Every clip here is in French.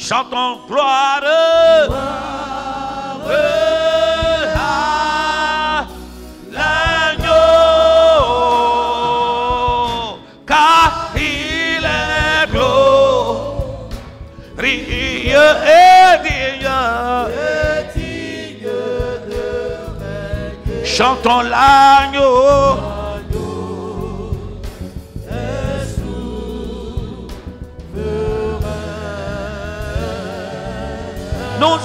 Chantons gloire à l'agneau, car il est glorieux et digne. Chantons l'agneau. Nous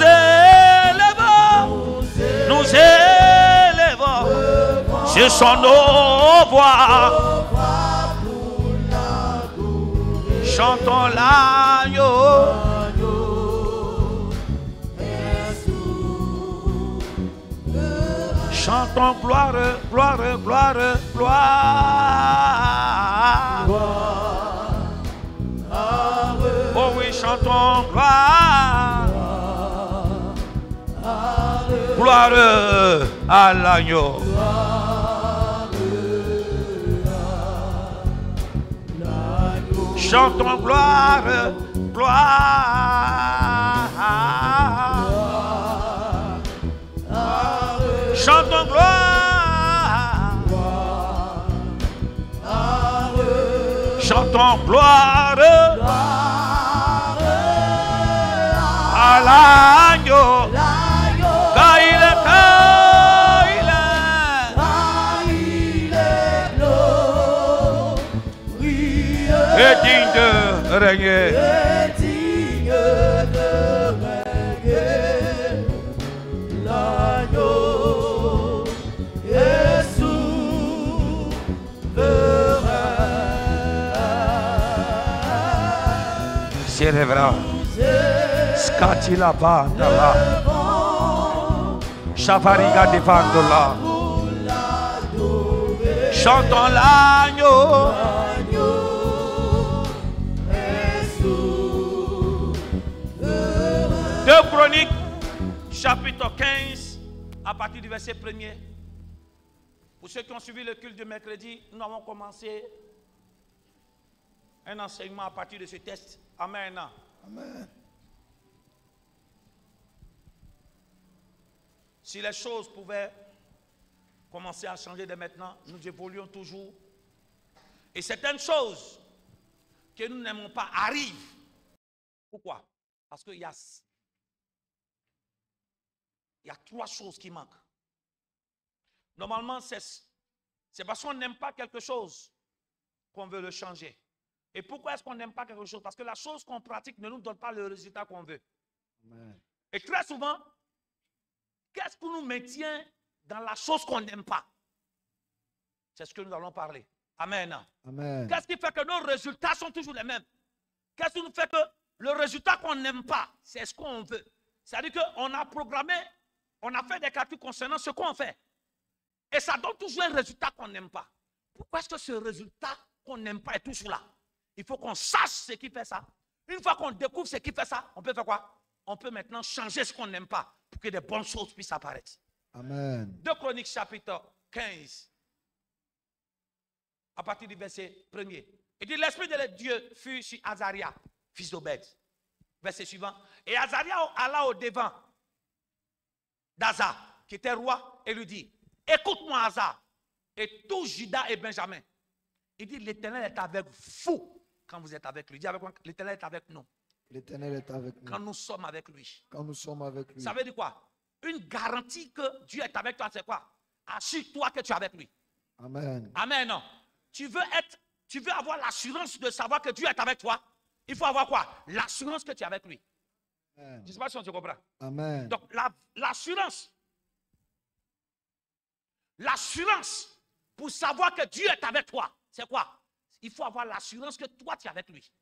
élevons sur son voix. Chantons l'agneau. Chantons gloire, gloire, gloire, gloire. Oh oui, chantons gloire. Gloire à l'agneau. Chantons gloire, gloire. Chantons gloire. Chantons gloire à l'agneau. Car il est glorieux et digne de régner. L'agneau est souverain. Célébra. Scatila bandala. Chavariga devandola. Chantons l'agneau. 2 Chroniques, chapitre 15, à partir du verset 1er. Pour ceux qui ont suivi le culte de mercredi, nous avons commencé un enseignement à partir de ce texte. Amen. Amen. Si les choses pouvaient commencer à changer dès maintenant, nous évoluons toujours. Et certaines choses que nous n'aimons pas arrivent. Pourquoi? Parce qu'il y a 3 choses qui manquent. Normalement, c'est parce qu'on n'aime pas quelque chose qu'on veut le changer. Et pourquoi est-ce qu'on n'aime pas quelque chose? Parce que la chose qu'on pratique ne nous donne pas le résultat qu'on veut. Amen. Et très souvent, qu'est-ce qui nous maintient dans la chose qu'on n'aime pas? C'est ce que nous allons parler. Amen. Amen. Qu'est-ce qui fait que nos résultats sont toujours les mêmes? Qu'est-ce qui nous fait que le résultat qu'on n'aime pas, c'est ce qu'on veut? C'est-à-dire qu'on a programmé, on a fait des calculs concernant ce qu'on fait. Et ça donne toujours un résultat qu'on n'aime pas. Pourquoi est-ce que ce résultat qu'on n'aime pas est toujours là? Il faut qu'on sache ce qui fait ça. Une fois qu'on découvre ce qui fait ça, on peut faire quoi? On peut maintenant changer ce qu'on n'aime pas pour que des bonnes choses puissent apparaître. Amen. 2 Chroniques chapitre 15, à partir du verset 1er. Il dit, l'Esprit de Dieu fut sur Azaria, fils d'Obed. Verset suivant. Et Azaria alla au devant d'Aza, qui était roi, et lui dit, écoute-moi Aza, et tout Juda et Benjamin. Il dit, l'Éternel est avec vous quand vous êtes avec lui. Il dit, l'Éternel est avec nous. L'Éternel est avec nous. Quand nous sommes avec lui. Quand nous sommes avec lui. Ça veut dire quoi? Une garantie que Dieu est avec toi, c'est quoi? Assure-toi que tu es avec lui. Amen. Amen, non. Tu veux avoir l'assurance de savoir que Dieu est avec toi. Il faut avoir quoi? L'assurance que tu es avec lui. Amen. Je ne sais pas si on te comprend. Amen. Donc, l'assurance pour savoir que Dieu est avec toi, c'est quoi? Il faut avoir l'assurance que toi, tu es avec lui.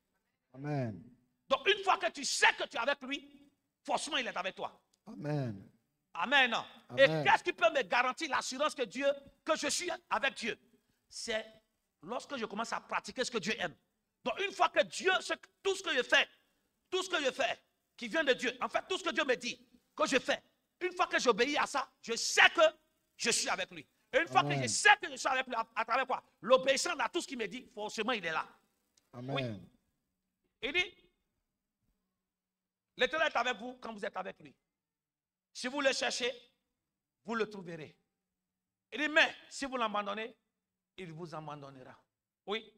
Amen. Donc, une fois que tu sais que tu es avec lui, forcément, il est avec toi. Amen. Amen. Amen. Et qu'est-ce qui peut me garantir l'assurance que je suis avec Dieu? C'est lorsque je commence à pratiquer ce que Dieu aime. Donc, une fois que tout ce que je fais, qui vient de Dieu, en fait, tout ce que Dieu me dit, que je fais, une fois que j'obéis à ça, je sais que je suis avec lui. Et une fois que je sais que je suis avec lui, à travers quoi? L'obéissance à tout ce qu'il me dit, forcément, il est là. Amen. Oui. Il dit, L'Éternel est avec vous quand vous êtes avec lui. Si vous le cherchez, vous le trouverez. Il dit, mais si vous l'abandonnez, il vous abandonnera. Oui.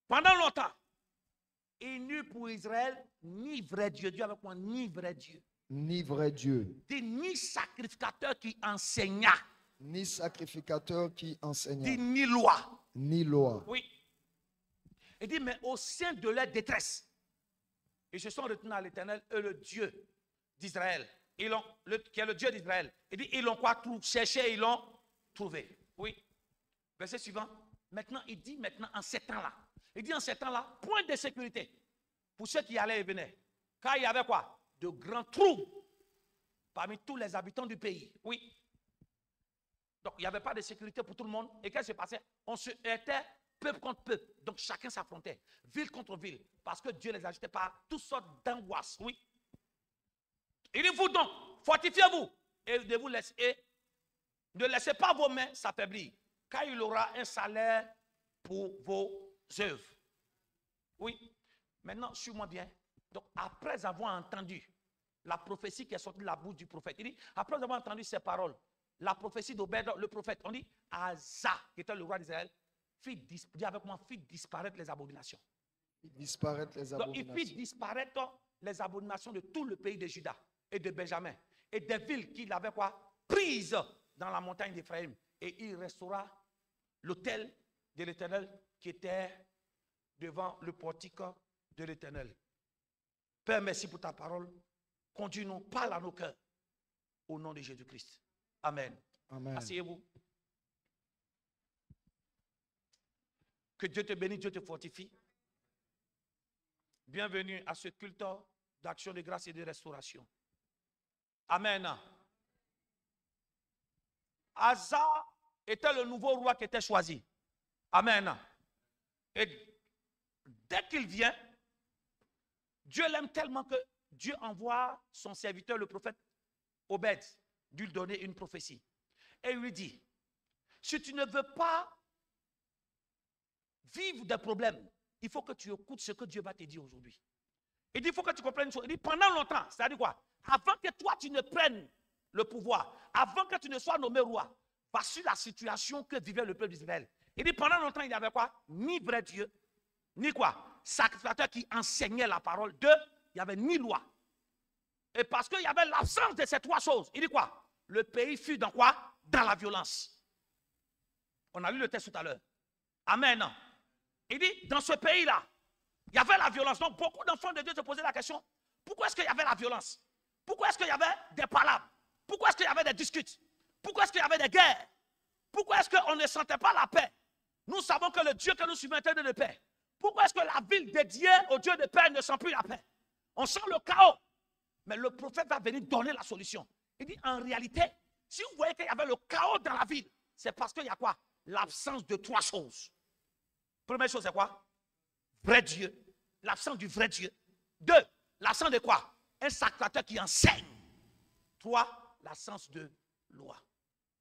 Pendant longtemps, il n'y eut pour Israël ni vrai Dieu. Dieu avec moi, ni vrai Dieu. Ni vrai Dieu. Dit ni sacrificateur qui enseigna. Ni sacrificateur qui enseigna. Dit ni loi. Ni loi. Oui. Il dit, mais au sein de leur détresse, ils se sont retenus à l'Éternel, eux, le Dieu d'Israël. Qui est le Dieu d'Israël. Il dit, ils l'ont quoi? Cherché, ils l'ont trouvé. Oui. Verset suivant. Maintenant, il dit maintenant en ces temps-là. Il dit en ces temps-là, point de sécurité pour ceux qui allaient et venaient. Car il y avait quoi? De grands troubles parmi tous les habitants du pays. Oui. Donc, il n'y avait pas de sécurité pour tout le monde. Et qu'est-ce qui se passait? On se heurtait peuple contre peuple. Donc, chacun s'affrontait. Ville contre ville. Parce que Dieu les agitait par toutes sortes d'angoisses. Oui. Il dit, vous donc, fortifiez-vous. Et ne laissez pas vos mains s'affaiblir. Car il aura un salaire pour vos œuvres. Oui. Maintenant, suis-moi bien. Donc, après avoir entendu la prophétie qui est sortie de la bouche du prophète, il dit, après avoir entendu ces paroles, la prophétie d'Obed, le prophète, on dit, Asa, qui était le roi d'Israël, dis avec moi, fit disparaître les abominations. Disparaître les abominations. Donc, il fit disparaître les abominations de tout le pays de Juda et de Benjamin et des villes qu'il avait quoi? Prises dans la montagne d'Éphraïm. Et il restaura l'autel de l'Éternel qui était devant le portique de l'Éternel. Père, merci pour ta parole. Conduis-nous, parle à nos cœurs. Au nom de Jésus-Christ. Amen. Amen. Asseyez-vous. Que Dieu te bénisse, Dieu te fortifie. Bienvenue à ce culte d'action de grâce et de restauration. Amen. Asa était le nouveau roi qui était choisi. Amen. Et dès qu'il vient, Dieu l'aime tellement que Dieu envoie son serviteur, le prophète Obed, lui donner une prophétie. Et il lui dit, si tu ne veux pas vivre des problèmes, il faut que tu écoutes ce que Dieu va te dire aujourd'hui. Il dit, il faut que tu comprennes une chose. Il dit, pendant longtemps, c'est-à-dire quoi? Avant que toi, tu ne prennes le pouvoir, avant que tu ne sois nommé roi, voici la situation que vivait le peuple d'Israël. Il dit, pendant longtemps, il n'y avait quoi? Ni vrai Dieu, ni quoi? Sacrificateur qui enseignait la parole. Deux, il n'y avait ni loi. Et parce qu'il y avait l'absence de ces trois choses, il dit quoi? Le pays fut dans quoi? Dans la violence. On a lu le texte tout à l'heure. Amen. Il dit, dans ce pays-là, il y avait la violence. Donc, beaucoup d'enfants de Dieu se posaient la question, pourquoi est-ce qu'il y avait la violence? Pourquoi est-ce qu'il y avait des palabres? Pourquoi est-ce qu'il y avait des disputes? Pourquoi est-ce qu'il y avait des guerres? Pourquoi est-ce qu'on ne sentait pas la paix? Nous savons que le Dieu que nous suivons est un Dieu de paix. Pourquoi est-ce que la ville dédiée au Dieu de paix ne sent plus la paix? On sent le chaos. Mais le prophète va venir donner la solution. Il dit, en réalité, si vous voyez qu'il y avait le chaos dans la ville, c'est parce qu'il y a quoi? L'absence de trois choses. Première chose, c'est quoi? Vrai Dieu. L'absence du vrai Dieu. Deux, l'absence de quoi? Un sacrificateur qui enseigne. Trois, l'absence de loi.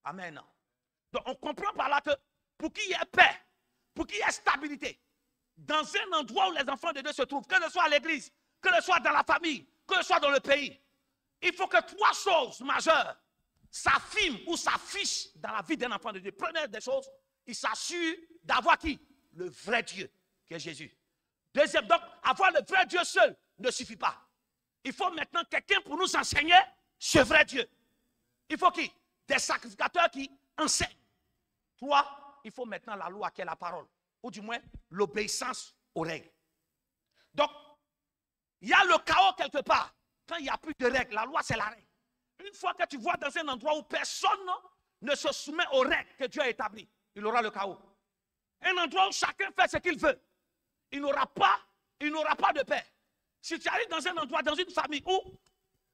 Amen. Donc, on comprend par là que pour qu'il y ait paix, pour qu'il y ait stabilité, dans un endroit où les enfants de Dieu se trouvent, que ce soit à l'église, que ce soit dans la famille, que ce soit dans le pays, il faut que trois choses majeures s'affirment ou s'affichent dans la vie d'un enfant de Dieu. Première des choses, il s'assure d'avoir qui? Le vrai Dieu, qui est Jésus. Deuxième, donc, avoir le vrai Dieu seul ne suffit pas. Il faut maintenant quelqu'un pour nous enseigner ce vrai Dieu. Il faut qui? Des sacrificateurs qui enseignent. Trois, il faut maintenant la loi qui est la parole, ou du moins l'obéissance aux règles. Donc, il y a le chaos quelque part. Quand il n'y a plus de règles, la loi c'est la règle. Une fois que tu vois dans un endroit où personne ne se soumet aux règles que Dieu a établies, il aura le chaos. Un endroit où chacun fait ce qu'il veut, il n'aura pas de paix. Si tu arrives dans un endroit, dans une famille où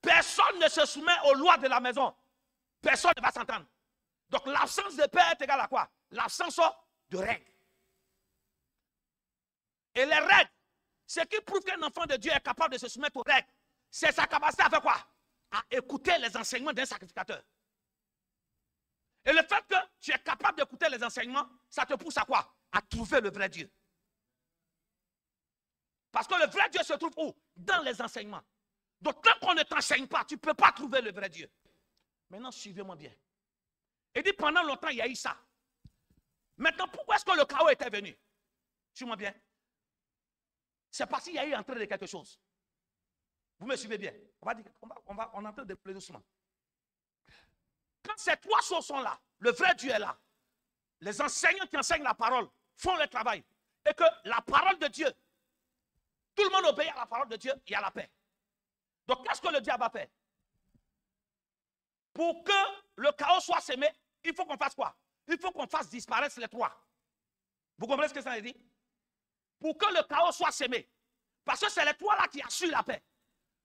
personne ne se soumet aux lois de la maison, personne ne va s'entendre. Donc l'absence de paix est égale à quoi? L'absence de règles. Et les règles, ce qui prouve qu'un enfant de Dieu est capable de se soumettre aux règles, c'est sa capacité à faire quoi? À écouter les enseignements d'un sacrificateur. Et le fait que tu es capable d'écouter les enseignements, ça te pousse à quoi? À trouver le vrai Dieu. Parce que le vrai Dieu se trouve où? Dans les enseignements. Donc, tant qu'on ne t'enseigne pas, tu ne peux pas trouver le vrai Dieu. Maintenant, suivez-moi bien. Il dit, pendant longtemps, il y a eu ça. Maintenant, pourquoi est-ce que le chaos était venu? Suis-moi bien. C'est parce qu'il y a eu entrée de quelque chose. Vous me suivez bien? On est en train de plus doucement. Quand ces trois choses sont là, le vrai Dieu est là. Les enseignants qui enseignent la parole font le travail. Et que la parole de Dieu, tout le monde obéit à la parole de Dieu, il y a la paix. Donc, qu'est-ce que le diable a fait? Pour que le chaos soit sémé, il faut qu'on fasse quoi? Il faut qu'on fasse disparaître les trois. Vous comprenez ce que ça veut dire? Pour que le chaos soit sémé. Parce que c'est les trois là qui assurent la paix.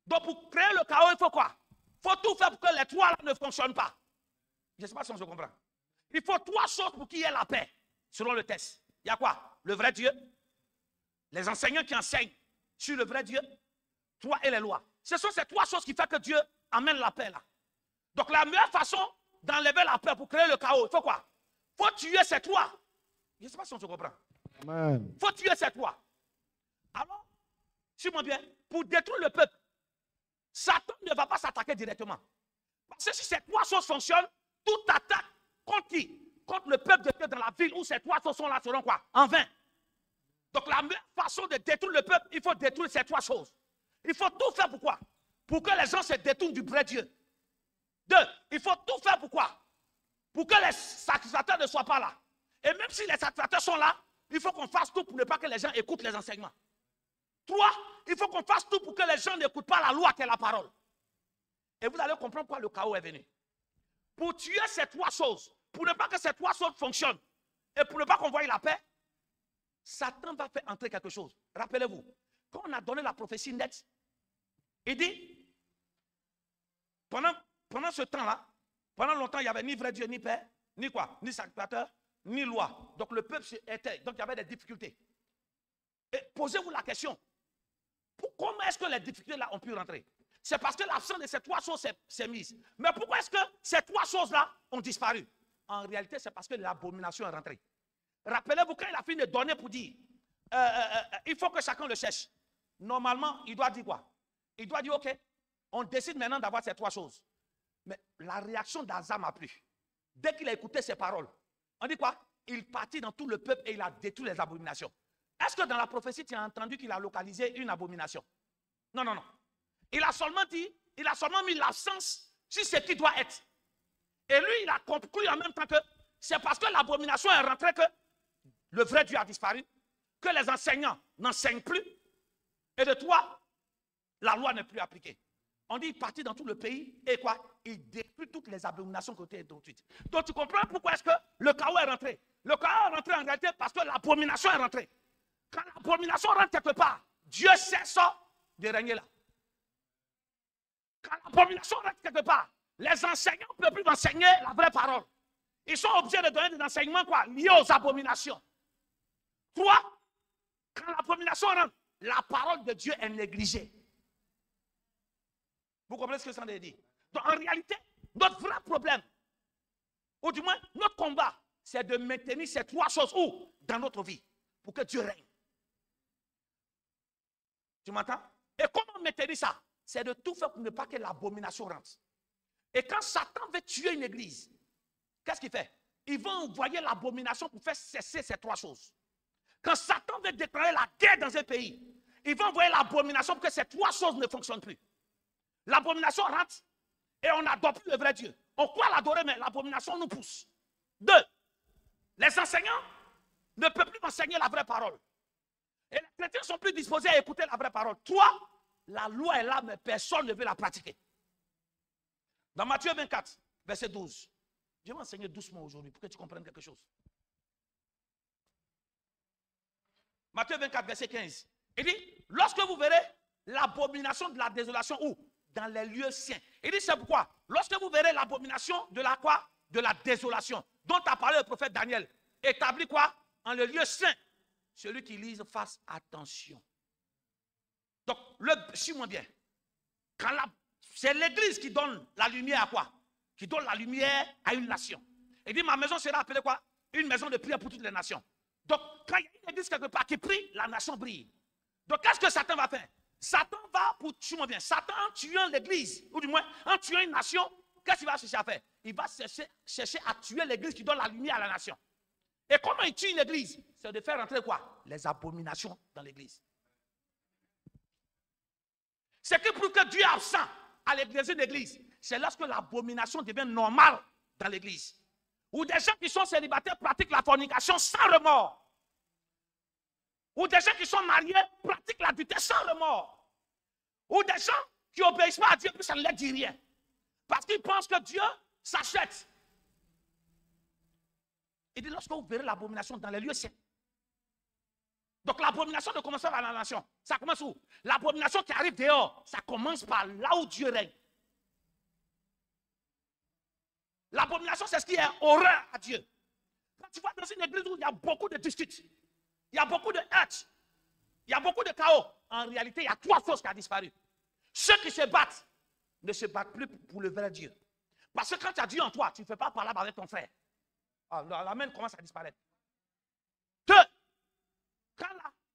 Donc, pour créer le chaos, il faut quoi? Il faut tout faire pour que les trois là ne fonctionnent pas. Je ne sais pas si on se comprend. Il faut trois choses pour qu'il y ait la paix, selon le test. Il y a quoi? Le vrai Dieu, les enseignants qui enseignent sur le vrai Dieu, toi et les lois. Ce sont ces trois choses qui font que Dieu amène la paix là. Donc la meilleure façon d'enlever la paix pour créer le chaos, il faut quoi? Il faut tuer ces trois. Je ne sais pas si on se comprend. Il faut tuer ces trois. Alors, suis-moi bien, pour détruire le peuple, Satan ne va pas s'attaquer directement. Parce que si ces trois choses fonctionnent, toute attaque contre qui? Contre le peuple de Dieu dans la ville où ces trois choses sont là seront quoi? En vain. Donc la meilleure façon de détruire le peuple, il faut détruire ces trois choses. Il faut tout faire pour quoi? Pour que les gens se détournent du vrai Dieu. Deux, il faut tout faire pour quoi? Pour que les sacrificateurs ne soient pas là. Et même si les sacrificateurs sont là, il faut qu'on fasse tout pour ne pas que les gens écoutent les enseignements. Trois, il faut qu'on fasse tout pour que les gens n'écoutent pas la loi qui est la parole. Et vous allez comprendre pourquoi le chaos est venu. Pour tuer ces trois choses, pour ne pas que ces trois choses fonctionnent, et pour ne pas qu'on voie la paix, Satan va faire entrer quelque chose. Rappelez-vous, quand on a donné la prophétie nette, il dit, pendant ce temps-là, pendant longtemps, il n'y avait ni vrai Dieu, ni paix, ni quoi, ni sacrificateur, ni loi. Donc le peuple était, donc il y avait des difficultés. Et posez-vous la question, comment est-ce que les difficultés là ont pu rentrer? C'est parce que l'absence de ces trois choses s'est mise. Mais pourquoi est-ce que ces trois choses-là ont disparu? En réalité, c'est parce que l'abomination est rentrée. Rappelez-vous, quand il a fini de donner pour dire, il faut que chacun le cherche. Normalement, il doit dire quoi? Il doit dire, ok, on décide maintenant d'avoir ces trois choses. Mais la réaction d'Asa m'a plu. Dès qu'il a écouté ces paroles, on dit quoi? Il partit dans tout le peuple et il a détruit les abominations. Est-ce que dans la prophétie, tu as entendu qu'il a localisé une abomination? Non, non, non. Il a seulement dit, il a seulement mis l'absence sur ce qui doit être. Et lui, il a conclu en même temps que c'est parce que l'abomination est rentrée que le vrai Dieu a disparu, que les enseignants n'enseignent plus, et de toi, la loi n'est plus appliquée. On dit, il partit dans tout le pays, et quoi? Il détruit toutes les abominations qui ont été détruites. Donc tu comprends pourquoi est-ce que le chaos est rentré? Le chaos est rentré en réalité parce que l'abomination est rentrée. Quand l'abomination rentre quelque part, Dieu cesse de régner là. Quand l'abomination rentre quelque part, les enseignants ne peuvent plus enseigner la vraie parole. Ils sont obligés de donner des enseignements quoi, liés aux abominations. Trois, quand l'abomination rentre, la parole de Dieu est négligée. Vous comprenez ce que ça veut dire? Donc en réalité, notre vrai problème, ou du moins notre combat, c'est de maintenir ces trois choses où? Dans notre vie, pour que Dieu règne. Tu m'entends? Et comment maintenir ça? C'est de tout faire pour ne pas que l'abomination rentre. Et quand Satan veut tuer une église, qu'est-ce qu'il fait? Il va envoyer l'abomination pour faire cesser ces trois choses. Quand Satan veut déclarer la guerre dans un pays, il va envoyer l'abomination pour que ces trois choses ne fonctionnent plus. L'abomination rentre et on n'adore plus le vrai Dieu. On croit l'adorer, mais l'abomination nous pousse. Deux, les enseignants ne peuvent plus enseigner la vraie parole. Et les chrétiens ne sont plus disposés à écouter la vraie parole. Trois, la loi est là, mais personne ne veut la pratiquer. Dans Matthieu 24, verset 12, je vais enseigner doucement aujourd'hui pour que tu comprennes quelque chose. Matthieu 24, verset 15. Il dit, lorsque vous verrez l'abomination de la désolation, où? Dans les lieux saints. Il dit, c'est pourquoi? Lorsque vous verrez l'abomination de la quoi? De la désolation, dont a parlé le prophète Daniel, établi quoi? En le lieu saint. Celui qui lise, fasse attention. Donc, suis-moi bien. C'est l'église qui donne la lumière à quoi? Qui donne la lumière à une nation. Il dit, ma maison sera appelée quoi? Une maison de prière pour toutes les nations. Donc, quand il y a une église quelque part qui prie, la nation brille. Donc, qu'est-ce que Satan va faire? Satan va pour tuer, bien. Satan, en tuant l'église, ou du moins en tuant une nation, qu'est-ce qu'il va chercher à faire? Il va chercher à tuer l'église qui donne la lumière à la nation. Et comment il tue une église? C'est de faire rentrer quoi? Les abominations dans l'église. Ce qui prouve que Dieu est absent à l'église d'une église, c'est lorsque l'abomination devient normale dans l'église. Ou des gens qui sont célibataires pratiquent la fornication sans remords. Ou des gens qui sont mariés pratiquent l'adultère sans remords. Ou des gens qui n'obéissent pas à Dieu, puis ça ne leur dit rien. Parce qu'ils pensent que Dieu s'achète. Il dit, lorsque vous verrez l'abomination dans les lieux saints. Donc l'abomination ne commence pas par la nation. Ça commence où? L'abomination qui arrive dehors, ça commence par là où Dieu règne. L'abomination, c'est ce qui est horreur à Dieu. Quand tu vas dans une église où il y a beaucoup de disputes, il y a beaucoup de hate, il y a beaucoup de chaos, en réalité, il y a trois choses qui ont disparu. Ceux qui se battent ne se battent plus pour le vrai Dieu. Parce que quand tu as Dieu en toi, tu ne fais pas parler avec ton frère. Alors, la main commence à disparaître. Deux,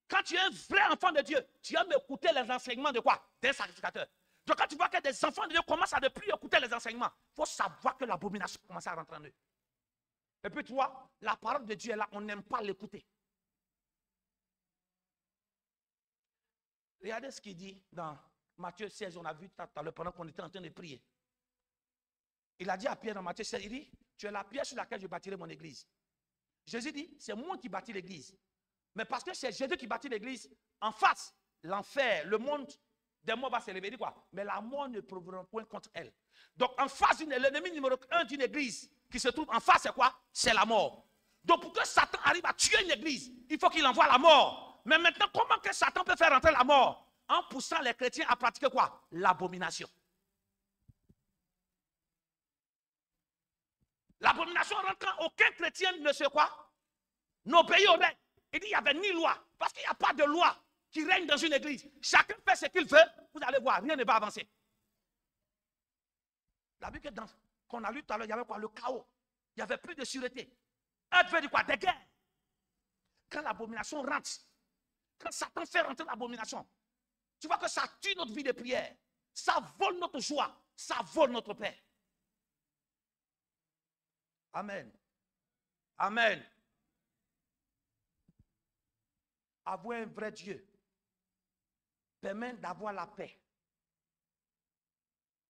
quand tu es un vrai enfant de Dieu, tu aimes écouter les enseignements de quoi? D'un sacrificateur. Donc quand tu vois que des enfants de Dieu commencent à ne plus écouter les enseignements, il faut savoir que l'abomination commence à rentrer en eux. Et puis tu vois, la parole de Dieu est là, on n'aime pas l'écouter. Regardez ce qu'il dit dans Matthieu 16, on a vu tout à l'heure pendant qu'on était en train de prier. Il a dit à Pierre dans Matthieu 16, il dit, tu es la pierre sur laquelle je bâtirai mon église. Jésus dit, c'est moi qui bâtis l'église. Mais parce que c'est Jésus qui bâtit l'église, en face, l'enfer, le monde des morts va s'élever. Il dit quoi? Mais la mort ne provoquera point contre elle. Donc en face, l'ennemi numéro 1 d'une église qui se trouve en face, c'est quoi? C'est la mort. Donc pour que Satan arrive à tuer une église, il faut qu'il envoie la mort. Mais maintenant, comment que Satan peut faire entrer la mort? En poussant les chrétiens à pratiquer quoi? L'abomination. L'abomination rentre quand aucun chrétien ne se quoi? N'obéit au règne. Il dit qu'il n'y avait ni loi. Parce qu'il n'y a pas de loi qui règne dans une église. Chacun fait ce qu'il veut. Vous allez voir, rien ne va avancer. La Bible qu'on a lu tout à l'heure, il y avait quoi? Le chaos. Il n'y avait plus de sûreté. Un veut dire quoi? Des guerres. Quand l'abomination rentre, quand Satan fait rentrer l'abomination, tu vois que ça tue notre vie de prière. Ça vole notre joie. Ça vole notre paix. Amen. Amen. Avoir un vrai Dieu permet d'avoir la paix.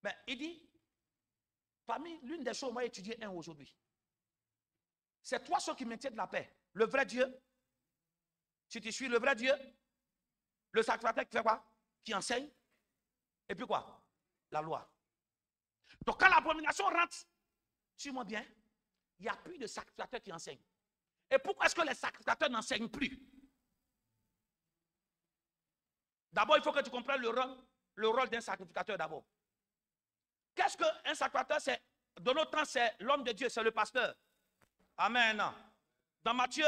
Mais il dit, parmi l'une des choses, on va étudier un aujourd'hui. C'est trois choses qui maintiennent la paix. Le vrai Dieu, si tu suis le vrai Dieu, le sacrificateur qui fait quoi? Qui enseigne. Et puis quoi? La loi. Donc quand l'abomination rentre, suis-moi bien, il n'y a plus de sacrificateurs qui enseignent. Et pourquoi est-ce que les sacrificateurs n'enseignent plus? D'abord, il faut que tu comprennes le rôle d'un sacrificateur d'abord. Qu'est-ce qu'un sacrificateur? C'est, de notre temps, c'est l'homme de Dieu, c'est le pasteur. Amen. Dans Matthieu,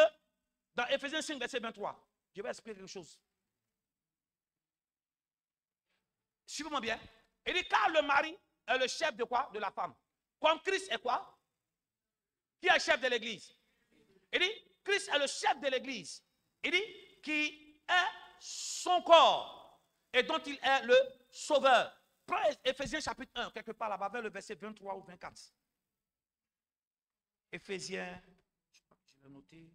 dans Éphésiens 5, verset 23, je vais expliquer quelque chose. Suivez-moi bien. Il dit, car le mari est le chef de quoi? De la femme. Comme Christ est quoi? Qui est le chef de l'église? Il dit, Christ est le chef de l'église. Il dit, qui est son corps et dont il est le sauveur. Prends Éphésiens chapitre 1, quelque part là-bas, vers le verset 23 ou 24. Éphésiens, je crois que je l'ai noté.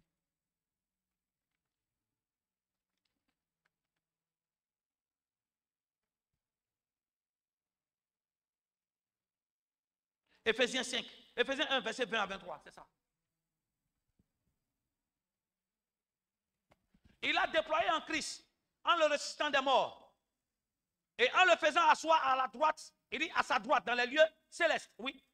Éphésiens 5, Éphésiens 1, verset 20 à 23, c'est ça. Il a déployé en Christ, en le ressuscitant des morts, et en le faisant asseoir à la droite, il dit à sa droite, dans les lieux célestes, oui.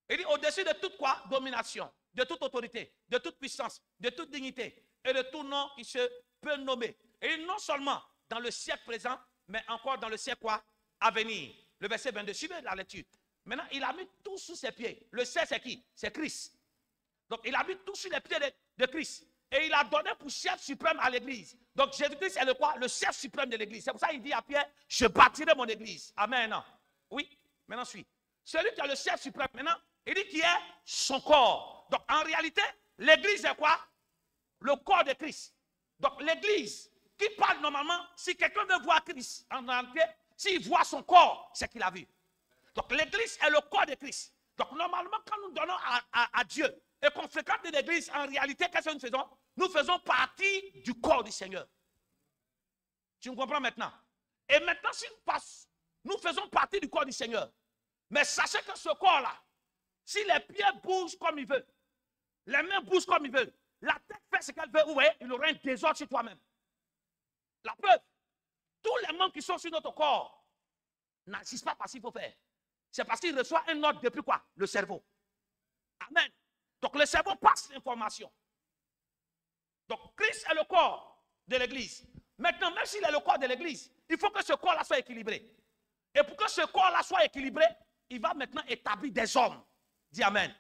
Il dit au-dessus de toute quoi? Domination, de toute autorité, de toute puissance, de toute dignité, et de tout nom qui se peut nommer. Et non seulement dans le siècle présent, mais encore dans le siècle quoi? À venir. Le verset 22, suivez la lecture. Maintenant, il a mis tout sous ses pieds. Le ciel, c'est qui? C'est Christ. Donc, il a mis tout sous les pieds de Christ. Et il a donné pour chef suprême à l'église. Donc, Jésus-Christ est le quoi? Le chef suprême de l'église. C'est pour ça qu'il dit à Pierre, je bâtirai mon église. Amen. Oui, maintenant, suis. Celui qui est le chef suprême, maintenant, il dit qu'il est son corps. Donc, en réalité, l'église est quoi? Le corps de Christ. Donc, l'église qui parle normalement, si quelqu'un veut voir Christ, en réalité, s'il voit son corps, c'est qu'il a vu. Donc l'église est le corps de Christ. Donc normalement, quand nous donnons à Dieu et qu'on fréquente l'église, en réalité, qu'est-ce que nous faisons? Nous faisons partie du corps du Seigneur. Tu me comprends maintenant? Et maintenant, si nous faisons partie du corps du Seigneur. Mais sachez que ce corps-là, si les pieds bougent comme ils veulent, les mains bougent comme ils veulent, la tête fait ce qu'elle veut, vous voyez, il aura un désordre sur toi-même. La preuve, tous les membres qui sont sur notre corps n'agissent pas parce qu'il faut faire. C'est parce qu'il reçoit un ordre depuis quoi? Le cerveau. Amen. Donc le cerveau passe l'information. Donc Christ est le corps de l'église. Maintenant, même s'il est le corps de l'église, il faut que ce corps-là soit équilibré. Et pour que ce corps-là soit équilibré, il va maintenant établir des hommes. Dis amen.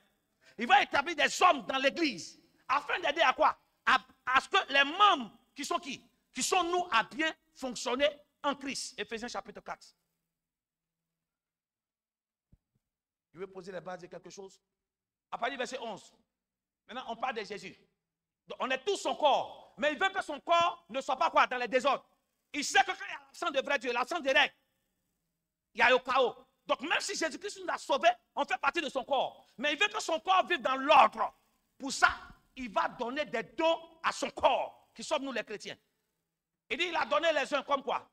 Il va établir des hommes dans l'église. Afin d'aider à quoi? À ce que les membres qui sont qui? Qui sont nous à bien fonctionner en Christ. Éphésiens chapitre 4. Je vais poser les bases de quelque chose. À partir du verset 11. Maintenant, on parle de Jésus. Donc, on est tous son corps. Mais il veut que son corps ne soit pas quoi? Dans les désordres. Il sait que quand il y a l'absence de vrai Dieu, l'absence des règles, il y a le chaos. Donc même si Jésus-Christ nous a sauvés, on fait partie de son corps. Mais il veut que son corps vive dans l'ordre. Pour ça, il va donner des dons à son corps, qui sommes nous les chrétiens. Il dit, il a donné les uns comme quoi?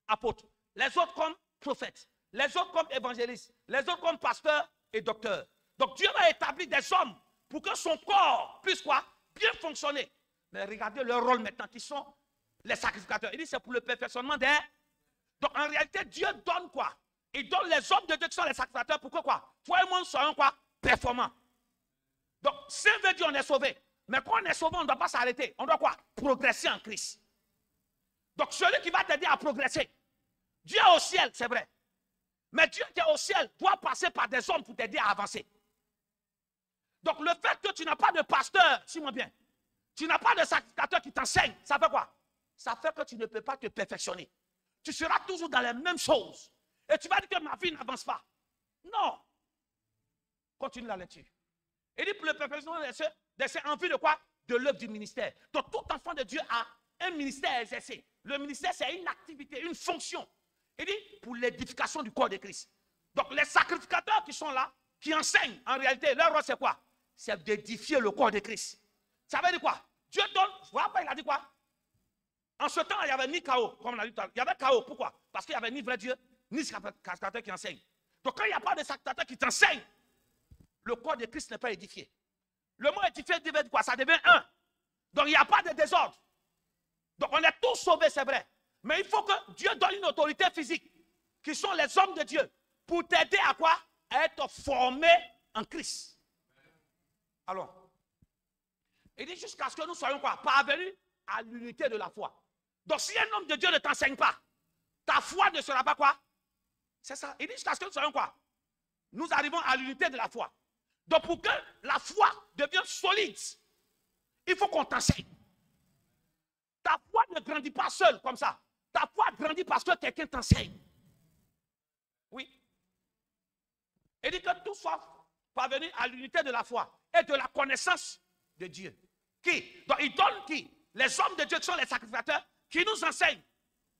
Apôtres. Les autres comme prophètes. Les autres comme évangélistes. Les autres comme pasteurs et docteurs. Donc Dieu va établir des hommes pour que son corps puisse quoi? Bien fonctionner. Mais regardez leur rôle maintenant, qui sont les sacrificateurs. Il dit, c'est pour le perfectionnement des... Donc en réalité, Dieu donne quoi? Il donne les hommes de Dieu qui sont les sacrificateurs pour que quoi? Toi et moi, nous soyons quoi? Performants. Donc, ça veut dire qu'on est sauvé. Mais quand on est sauvé, on ne doit pas s'arrêter. On doit quoi? Progresser en Christ. Donc, celui qui va t'aider à progresser, Dieu est au ciel, c'est vrai. Mais Dieu qui est au ciel doit passer par des hommes pour t'aider à avancer. Donc, le fait que tu n'as pas de pasteur, suis-moi bien, tu n'as pas de sacrificateur qui t'enseigne, ça fait quoi? Ça fait que tu ne peux pas te perfectionner. Tu seras toujours dans les mêmes choses. Et tu vas dire que ma vie n'avance pas. Non. Continue la lecture. Il dit pour le perfectionnement d'essayer en vue de quoi? De l'œuvre du ministère. Donc tout enfant de Dieu a un ministère à exercer. Le ministère, c'est une activité, une fonction. Il dit pour l'édification du corps de Christ. Donc les sacrificateurs qui sont là, qui enseignent, en réalité, leur rôle c'est quoi? C'est d'édifier le corps de Christ. Ça veut dire quoi? Dieu donne, vous voyez, il a dit quoi? En ce temps, il n'y avait ni chaos, comme on l'a dit tout à l'heure. Il y avait chaos, pourquoi? Parce qu'il n'y avait ni vrai Dieu, ni sacrificateur qui enseigne. Donc quand il n'y a pas de sacrificateur qui t'enseigne, le corps de Christ n'est pas édifié. Le mot édifié devient quoi? Ça devient un. Donc il n'y a pas de désordre. Donc on est tous sauvés, c'est vrai. Mais il faut que Dieu donne une autorité physique, qui sont les hommes de Dieu, pour t'aider à quoi? À être formé en Christ. Alors, il dit jusqu'à ce que nous soyons quoi? Parvenus à l'unité de la foi. Donc si un homme de Dieu ne t'enseigne pas, ta foi ne sera pas quoi? C'est ça. Il dit jusqu'à ce que nous soyons quoi? Nous arrivons à l'unité de la foi. Donc pour que la foi devienne solide, il faut qu'on t'enseigne. Ta foi ne grandit pas seule comme ça. Ta foi grandit parce que quelqu'un t'enseigne. Oui. Il dit que tout soit parvenu à l'unité de la foi et de la connaissance de Dieu. Qui? Donc il donne qui? Les hommes de Dieu qui sont les sacrificateurs qui nous enseignent.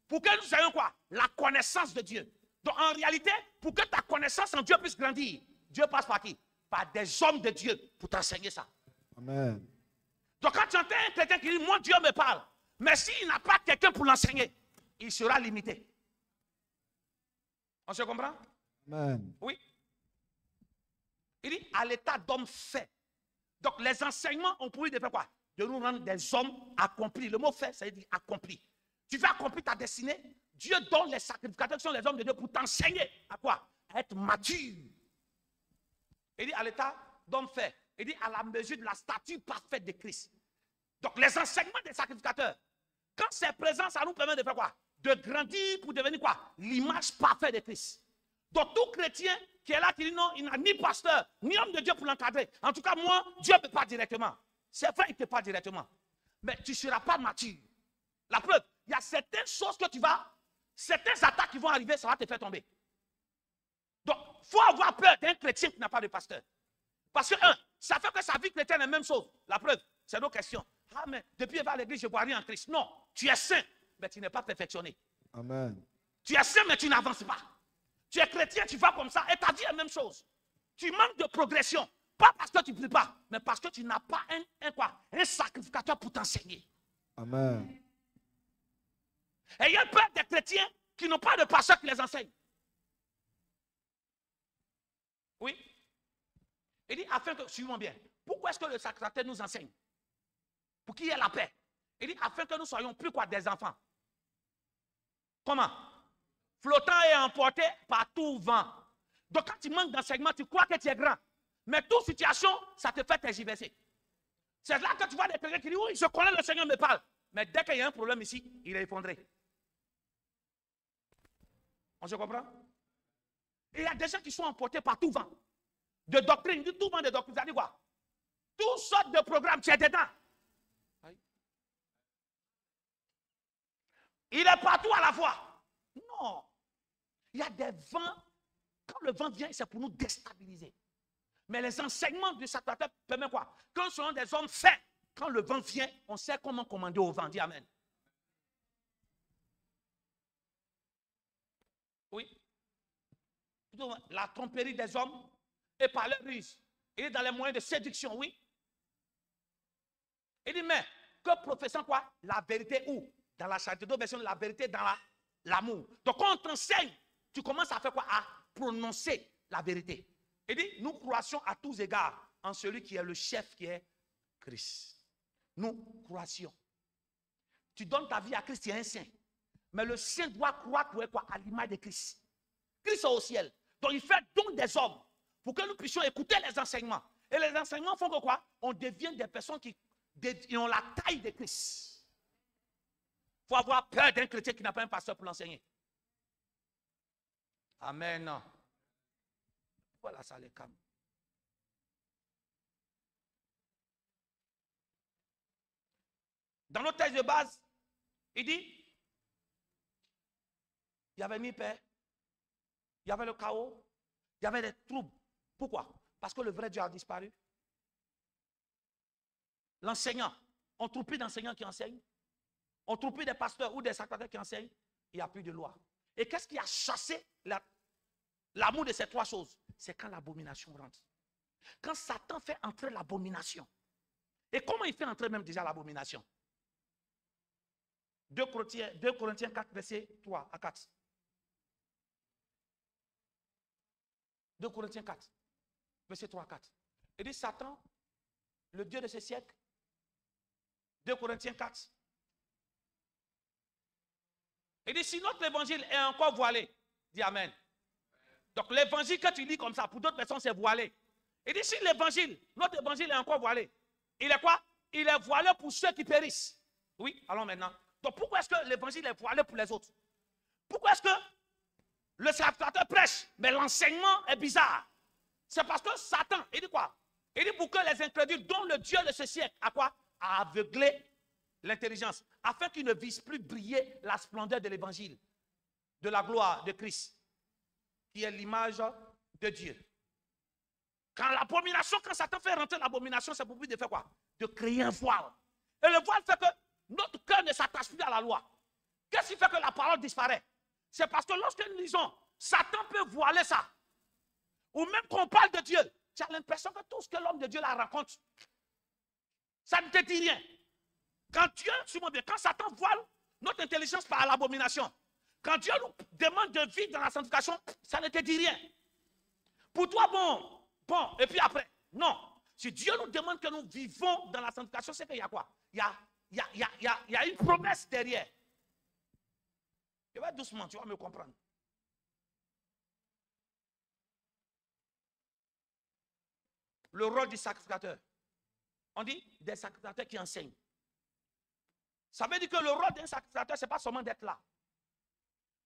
Pour que nous ayons quoi? La connaissance de Dieu. Donc en réalité, pour que ta connaissance en Dieu puisse grandir, Dieu passe par qui? Par des hommes de Dieu pour t'enseigner ça. Amen. Donc quand tu entends un chrétien qui dit, moi Dieu me parle, mais s'il n'a pas quelqu'un pour l'enseigner, il sera limité. On se comprend? Amen. Oui. Il dit, à l'état d'homme fait. Donc les enseignements ont pour lui de faire quoi? De nous rendre des hommes accomplis. Le mot fait, ça veut dire accompli. Tu veux accomplir ta destinée, Dieu donne les sacrificateurs qui sont les hommes de Dieu pour t'enseigner à quoi? À être mature. Il dit à l'état d'homme fait. Il dit à la mesure de la stature parfaite de Christ. Donc les enseignements des sacrificateurs, quand c'est présent, ça nous permet de faire quoi? De grandir pour devenir quoi? L'image parfaite de Christ. Donc tout chrétien qui est là, qui dit non, il n'a ni pasteur, ni homme de Dieu pour l'encadrer. En tout cas, moi, Dieu ne peut pas directement. C'est vrai, il ne peut pas directement. Mais tu ne seras pas mature. La preuve, il y a certaines choses que tu vas, certaines attaques qui vont arriver, ça va te faire tomber. Donc, il faut avoir peur d'un chrétien qui n'a pas de pasteur. Parce que, ça fait que sa vie chrétienne est la même chose. La preuve, c'est nos questions. Ah, mais depuis qu'il va à l'église, je ne vois rien en Christ. Non. tu es saint, mais tu n'es pas perfectionné. Amen. Tu es saint, mais tu n'avances pas. Tu es chrétien, tu vas comme ça, et ta vie est la même chose. Tu manques de progression. Pas parce que tu ne pries pas, mais parce que tu n'as pas un sacrificateur pour t'enseigner. Amen. Et il y a peur des chrétiens qui n'ont pas de pasteur qui les enseigne. Oui. Il dit, afin que, suivons bien, pourquoi est-ce que le sacrificateur nous enseigne? Pour qu'il y ait la paix. Il dit, afin que nous soyons plus quoi des enfants. Comment? Flottant et emporté par tout vent. Donc quand tu manques d'enseignement, tu crois que tu es grand. Mais toute situation, ça te fait tergiverser. C'est là que tu vois des chrétiens qui disent, oui, je connais le Seigneur me parle. Mais dès qu'il y a un problème ici, il est effondré. On se comprend? Et il y a des gens qui sont emportés par tout vent. De doctrine, tout vent de doctrine. Ça dit quoi? Toutes sortes de programmes, tu es dedans. Il est partout à la fois. Non. Il y a des vents. Quand le vent vient, c'est pour nous déstabiliser. Mais les enseignements du sacrificateur permettent quoi? Quand nous sommes des hommes faits, quand le vent vient, on sait comment commander au vent. Dis amen. Oui. La tromperie des hommes et par leur ruse. Il est dans les moyens de séduction, oui. Il dit, mais que professant quoi? La vérité où? Dans la charité, d'autres versions, la vérité dans l'amour. Donc quand on t'enseigne, tu commences à faire quoi? À prononcer la vérité. Il dit, nous croissions à tous égards en celui qui est le chef, qui est Christ. Nous croissions. Tu donnes ta vie à Christ, tu es un saint. Mais le saint doit croire quoi? À l'image de Christ. Christ est au ciel. Donc il fait don des hommes pour que nous puissions écouter les enseignements. Et les enseignements font que quoi? On devient des personnes qui ont la taille de Christ. Il faut avoir peur d'un chrétien qui n'a pas un pasteur pour l'enseigner. Amen. Voilà, ça les calme. Dans notre texte de base, il dit, il y avait ni paix, il y avait le chaos, il y avait des troubles. Pourquoi? Parce que le vrai Dieu a disparu. L'enseignant, on trouve plus d'enseignants qui enseignent. On trouve plus des pasteurs ou des sacrificateurs qui enseignent. Il n'y a plus de loi. Et qu'est-ce qui a chassé l'amour de ces trois choses? C'est quand l'abomination rentre. Quand Satan fait entrer l'abomination. Et comment il fait entrer même déjà l'abomination? 2 Corinthiens 4, verset 3 à 4. 2 Corinthiens 4, verset 3 à 4. Il dit Satan, le Dieu de ce siècle. 2 Corinthiens 4. Il dit si notre évangile est encore voilé, dis amen. Donc l'évangile que tu lis comme ça, pour d'autres personnes c'est voilé. Il dit si l'évangile, notre évangile est encore voilé, il est quoi? Il est voilé pour ceux qui périssent. Oui, allons maintenant. Donc pourquoi est-ce que l'évangile est voilé pour les autres? Pourquoi est-ce que le sacrificateur prêche, mais l'enseignement est bizarre? C'est parce que Satan, il dit quoi? Il dit pour que les incrédules, dont le Dieu de ce siècle, a quoi? A aveuglé l'intelligence, afin qu'ils ne visent plus briller la splendeur de l'évangile, de la gloire de Christ, qui est l'image de Dieu. Quand l'abomination, quand Satan fait rentrer l'abomination, c'est pour lui de faire quoi? De créer un voile. Et le voile fait que notre cœur ne s'attache plus à la loi. Qu'est-ce qui fait que la parole disparaît? C'est parce que lorsque nous lisons, Satan peut voiler ça. Ou même qu'on parle de Dieu, tu as l'impression que tout ce que l'homme de Dieu la raconte, ça ne te dit rien. Quand Dieu, suis-moi bien, quand Satan voile notre intelligence par l'abomination, quand Dieu nous demande de vivre dans la sanctification, ça ne te dit rien. Pour toi, bon, et puis après, non. Si Dieu nous demande que nous vivons dans la sanctification, c'est qu'il y a quoi? Il y a une promesse derrière. Je vais doucement, tu vas me comprendre. Le rôle du sacrificateur. On dit des sacrificateurs qui enseignent. Ça veut dire que le rôle d'un sacrificateur, ce n'est pas seulement d'être là.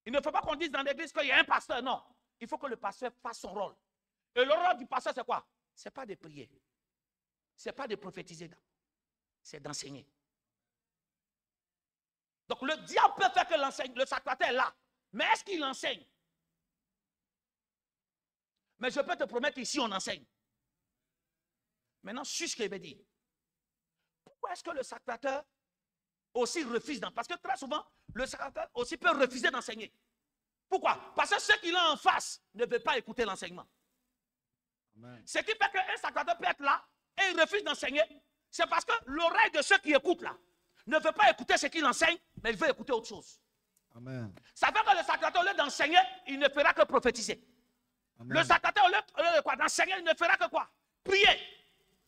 Il ne faut pas qu'on dise dans l'église qu'il y a un pasteur. Non. Il faut que le pasteur fasse son rôle. Et le rôle du pasteur, c'est quoi? Ce n'est pas de prier. Ce n'est pas de prophétiser. C'est d'enseigner. Donc le diable peut faire que le sacrificateur est là. Mais est-ce qu'il enseigne? Mais je peux te promettre qu'ici on enseigne. Maintenant, suis ce que je vais dire. Pourquoi est-ce que le sacrificateur, aussi refuse d'enseigner. Parce que très souvent, le sacerdoce aussi peut refuser d'enseigner. Pourquoi? Parce que ceux qui l'ont en face ne veulent pas écouter l'enseignement. Ce qui fait qu'un sacerdoce peut être là et il refuse d'enseigner, c'est parce que l'oreille de ceux qui écoutent là ne veut pas écouter ce qu'il enseigne, mais il veut écouter autre chose. Amen. Ça fait que le sacerdoce, au lieu d'enseigner, il ne fera que prophétiser. Amen. Le sacerdoce, au lieu de quoi? D'enseigner, il ne fera que quoi? Prier.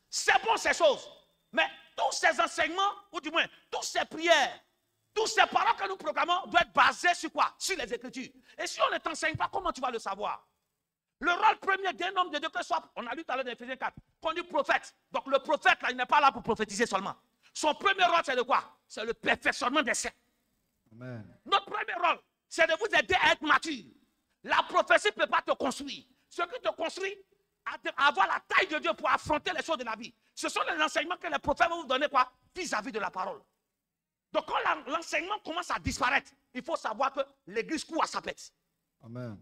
C'est bon ces choses. Mais tous ces enseignements, ou du moins, toutes ces prières, tous ces paroles que nous proclamons doivent être basés sur quoi? Sur les Écritures. Et si on ne t'enseigne pas, comment tu vas le savoir? Le rôle premier d'un homme de Dieu, que soit, on a lu tout à l'heure dans Éphésiens 4, qu'on dit prophète. Donc le prophète, là, il n'est pas là pour prophétiser seulement. Son premier rôle, c'est de quoi? C'est le perfectionnement des saints. Amen. Notre premier rôle, c'est de vous aider à être mature. La prophétie ne peut pas te construire. Ce qui te construit, à avoir la taille de Dieu pour affronter les choses de la vie. Ce sont les enseignements que les prophètes vont vous donner quoi? Vis-à-vis de la parole. Donc quand l'enseignement commence à disparaître, il faut savoir que l'église court à sa pète. Amen.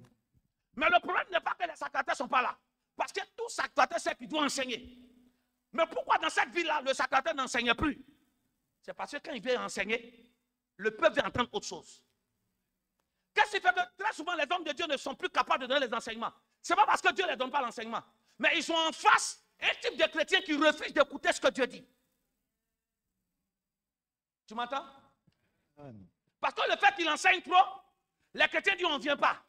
Mais le problème n'est pas que les sacrateurs ne sont pas là. Parce que tout sacrateur sait qu'il doit enseigner. Mais pourquoi dans cette ville-là, le sacrateur n'enseigne plus? C'est parce que quand il vient enseigner, le peuple veut entendre autre chose. Qu'est-ce qui fait que très souvent les hommes de Dieu ne sont plus capables de donner les enseignements? Ce n'est pas parce que Dieu ne les donne pas l'enseignement. Mais ils sont en face un type de chrétien qui refuse d'écouter ce que Dieu dit. Tu m'entends? Parce que le fait qu'il enseigne trop, les chrétiens disent on ne vient pas.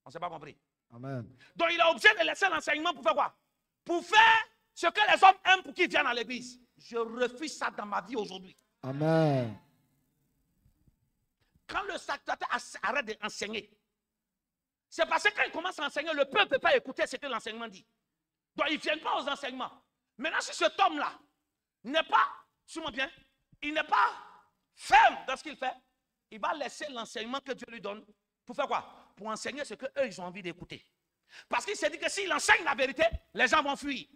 On ne s'est pas compris. Amen. Donc il est obligé de laisser l'enseignement pour faire quoi? Pour faire ce que les hommes aiment pour qu'ils viennent à l'église. Je refuse ça dans ma vie aujourd'hui. Amen. Quand le sacerdoce arrête d'enseigner, c'est parce que quand il commence à enseigner, le peuple ne peut pas écouter ce que l'enseignement dit. Donc ils ne viennent pas aux enseignements. Maintenant, si cet homme-là n'est pas, suis-moi bien, il n'est pas ferme dans ce qu'il fait, il va laisser l'enseignement que Dieu lui donne pour faire quoi? Pour enseigner ce qu'eux, ils ont envie d'écouter. Parce qu'il s'est dit que s'il enseigne la vérité, les gens vont fuir.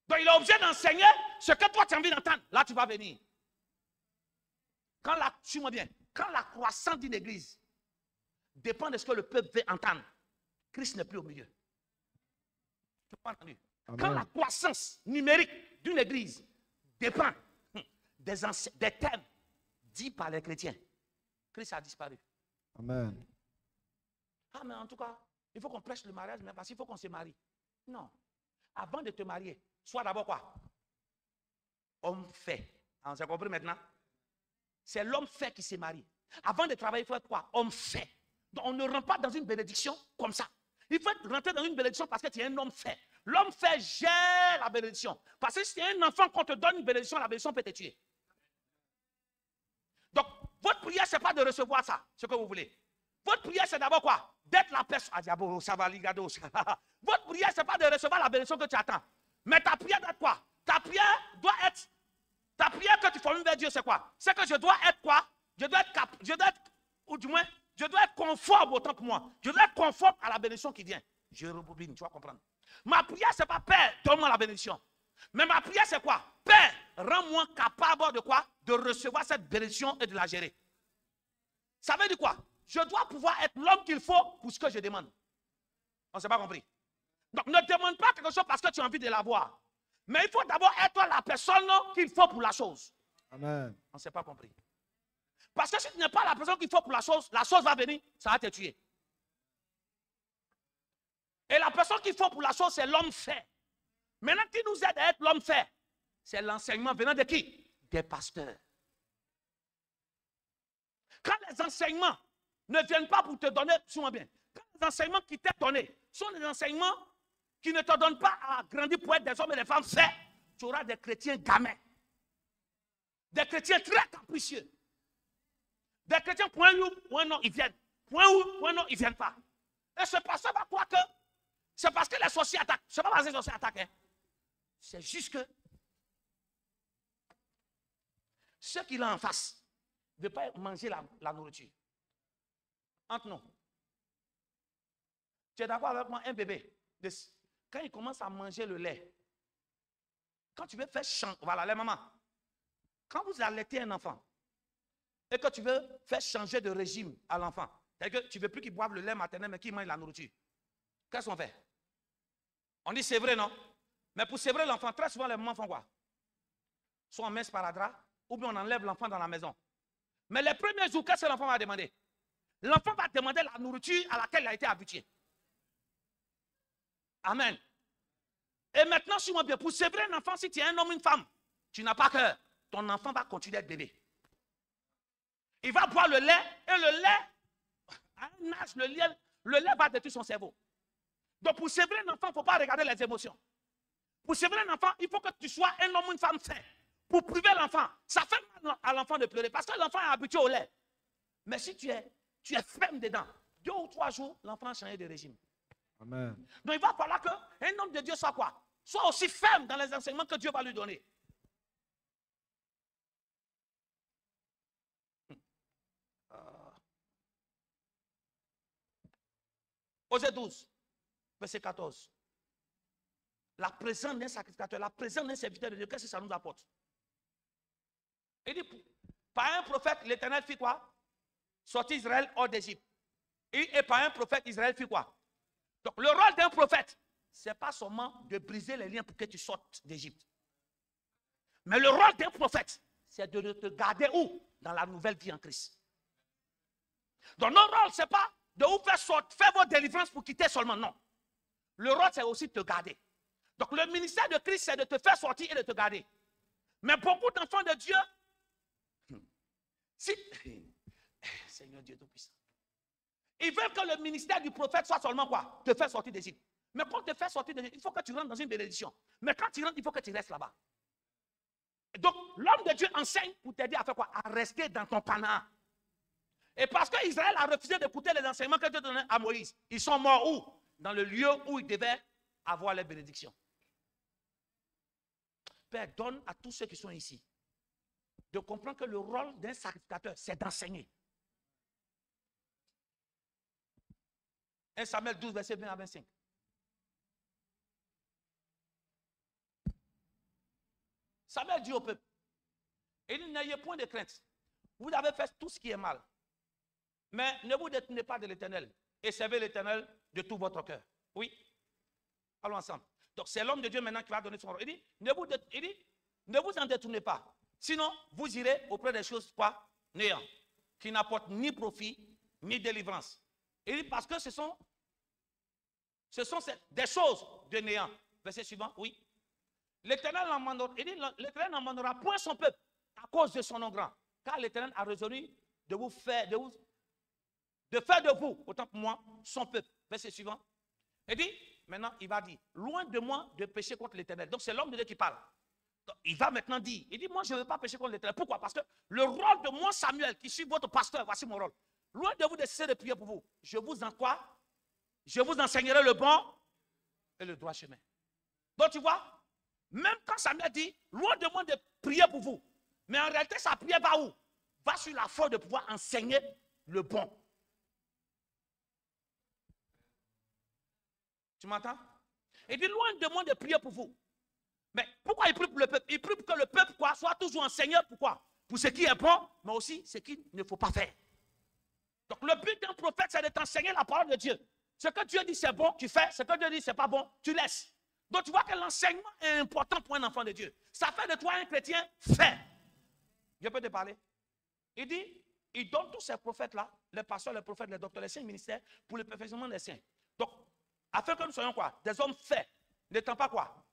Donc il est obligé d'enseigner ce que toi tu as envie d'entendre. Là, tu vas venir. Suis-moi bien, quand la croissance d'une église dépend de ce que le peuple veut entendre, Christ n'est plus au milieu. Tu n'as pas entendu? Amen. Quand la croissance numérique d'une église dépend des thèmes dits par les chrétiens, Christ a disparu. Amen. Ah, mais en tout cas, il faut qu'on prêche le mariage, mais parce qu'il faut qu'on se marie. Non. Avant de te marier, sois d'abord quoi? Homme fait. On s'est compris maintenant? C'est l'homme fait qui se marie. Avant de travailler, il faut être quoi? Homme fait. Donc on ne rentre pas dans une bénédiction comme ça. Il faut rentrer dans une bénédiction parce que tu es un homme fait. L'homme fait gère la bénédiction. Parce que si tu es un enfant qu'on te donne une bénédiction, la bénédiction peut te tuer. Donc, votre prière, ce n'est pas de recevoir ça, ce que vous voulez. Votre prière, c'est d'abord quoi? D'être la personne. Ah, diabo, ça va, ligado. Votre prière, ce n'est pas de recevoir la bénédiction que tu attends. Mais ta prière doit être quoi? Ta prière doit être. Ta prière que tu formules vers Dieu, c'est quoi? C'est que je dois être quoi? Je dois être, ou du moins, je dois être conforme autant pour moi. Je dois être conforme à la bénédiction qui vient. Je rebobine, tu vas comprendre. Ma prière, ce n'est pas Père, donne-moi la bénédiction. Mais ma prière, c'est quoi? Père, rends-moi capable de quoi? De recevoir cette bénédiction et de la gérer. Ça veut dire quoi? Je dois pouvoir être l'homme qu'il faut pour ce que je demande. On ne s'est pas compris. Donc, ne demande pas quelque chose parce que tu as envie de l'avoir. Mais il faut d'abord être la personne qu'il faut pour la chose. Amen. On ne s'est pas compris. Parce que si tu n'es pas la personne qu'il faut pour la chose va venir, ça va te tuer. Et la personne qu'il faut pour la chose, c'est l'homme fait. Maintenant, qui nous aide à être l'homme fait? C'est l'enseignement venant de qui? Des pasteurs. Quand les enseignements ne viennent pas pour te donner, suis-moi bien, quand les enseignements qui t'ont donné sont des enseignements qui ne te donnent pas à grandir pour être des hommes et des femmes faits, tu auras des chrétiens gamins. Des chrétiens très capricieux. Des chrétiens, point où, point non, ils viennent. Point où, point non, ils ne viennent pas. Et ce pasteur va croire que c'est parce que les sorciers attaquent. Ce n'est pas parce que les sorciers attaquent. Hein. C'est juste que ceux qui l'ont en face ne veulent pas manger la nourriture. Entre nous. Tu es d'accord avec moi, un bébé, quand il commence à manger le lait, quand tu veux faire changer, voilà, les mamans, quand vous allaitez un enfant et que tu veux faire changer de régime à l'enfant, c'est-à-dire que tu ne veux plus qu'il boive le lait maternel mais qu'il mange la nourriture, qu'est-ce qu'on fait? On dit c'est vrai, non? Mais pour c'est vrai l'enfant, très souvent les mamans font quoi? Soit on met sparadrap ou bien on enlève l'enfant dans la maison. Mais les premiers jours, qu'est-ce que l'enfant va demander? L'enfant va demander la nourriture à laquelle il a été habitué. Amen. Et maintenant, suis-moi bien, pour sévrer un enfant, si tu es un homme ou une femme, tu n'as pas cœur, ton enfant va continuer d'être bébé. Il va boire le lait, et le lait, à un âge, le lait va détruire son cerveau. Donc pour sévrer un enfant, il ne faut pas regarder les émotions. Pour sévrer un enfant, il faut que tu sois un homme ou une femme sain. Pour priver l'enfant, ça fait mal à l'enfant de pleurer, parce que l'enfant est habitué au lait. Mais si tu es ferme dedans, 2 ou 3 jours, l'enfant a changé de régime. Amen. Donc il va falloir qu'un homme de Dieu soit quoi? Soit aussi ferme dans les enseignements que Dieu va lui donner. Osée 12, verset 14. La présence d'un sacrificateur, la présence d'un serviteur de Dieu, qu'est-ce que ça nous apporte? Il dit, par un prophète, l'Éternel fit quoi? Sortir Israël hors d'Égypte. Et par un prophète, Israël fit quoi? Donc le rôle d'un prophète, ce n'est pas seulement de briser les liens pour que tu sortes d'Égypte. Mais le rôle d'un prophète, c'est de te garder où? Dans la nouvelle vie en Christ. Donc notre rôle, ce n'est pas de vous faire vos délivrances pour quitter seulement, non. Le rôle, c'est aussi de te garder. Donc le ministère de Christ, c'est de te faire sortir et de te garder. Mais beaucoup d'enfants de Dieu, si, Seigneur Dieu Tout-Puissant, ils veulent que le ministère du prophète soit seulement quoi? Te faire sortir d'Égypte. Mais pour te faire sortir d'Égypte, il faut que tu rentres dans une bénédiction. Mais quand tu rentres, il faut que tu restes là-bas. Donc l'homme de Dieu enseigne pour t'aider à faire quoi? À rester dans ton Canaan. Et parce que Israël a refusé d'écouter les enseignements que Dieu donnait à Moïse, ils sont morts où? Dans le lieu où ils devaient avoir les bénédictions. Père, donne à tous ceux qui sont ici de comprendre que le rôle d'un sacrificateur, c'est d'enseigner. 1 Samuel 12, verset 20 à 25. Samuel dit au peuple, et n'ayez point de crainte. Vous avez fait tout ce qui est mal. Mais ne vous détournez pas de l'Éternel et servez l'Éternel de tout votre cœur. Oui. Allons ensemble. Donc c'est l'homme de Dieu maintenant qui va donner son rôle. Il dit, ne vous en détournez pas. Sinon, vous irez auprès des choses quoi? Néant. Qui n'apportent ni profit, ni délivrance. Il dit, parce que ce sont des choses de néant. Verset suivant, oui. L'Éternel n'emmènera point son peuple à cause de son nom grand. Car l'Éternel a résolu de faire de vous, autant pour moi, son peuple. Verset suivant. Il dit, maintenant, il va dire, loin de moi de pécher contre l'Éternel. Donc, c'est l'homme de Dieu qui parle. Donc, il va maintenant dire, il dit, moi, je ne veux pas pécher contre l'Éternel. Pourquoi? Parce que le rôle de moi, Samuel, qui suis votre pasteur, voici mon rôle. Loin de vous de cesser de prier pour vous. Je vous en quoi? Je vous enseignerai le bon et le droit chemin. Donc, tu vois, même quand Samuel dit, loin de moi de prier pour vous. Mais en réalité, sa prière va où? Va sur la foi de pouvoir enseigner le bon. Tu m'entends? Il dit, loin de moi de prier pour vous. Mais pourquoi il prie pour le peuple? Il prie pour que le peuple quoi, soit toujours enseigné. Pourquoi? Pour ce qui est bon, mais aussi ce qu'il ne faut pas faire. Donc le but d'un prophète, c'est de t'enseigner la parole de Dieu. Ce que Dieu dit c'est bon, tu fais. Ce que Dieu dit c'est pas bon, tu laisses. Donc tu vois que l'enseignement est important pour un enfant de Dieu. Ça fait de toi un chrétien fait. Je peux te parler? Il dit, il donne tous ces prophètes-là, les pasteurs, les prophètes, les docteurs, les saints ministères, pour le perfectionnement des saints. Donc, afin que nous soyons quoi? Des hommes faits. N'étant pas quoi?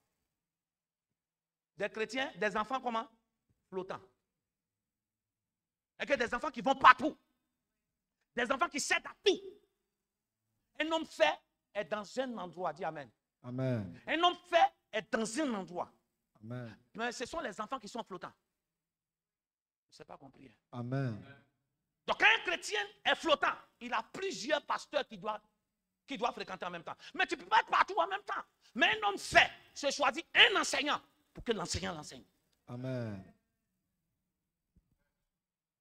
Des chrétiens, des enfants comment? Flottants. Et que des enfants qui vont partout. Des enfants qui cèdent à tout. Un homme fait est dans un endroit. Dis Amen. Amen. Un homme fait est dans un endroit. Amen. Mais ce sont les enfants qui sont flottants. Je ne sais pas compris. Amen. Donc un chrétien est flottant. Il a plusieurs pasteurs qui doivent fréquenter en même temps. Mais tu ne peux pas être partout en même temps. Mais un homme fait se choisit un enseignant pour que l'enseignant l'enseigne. Amen.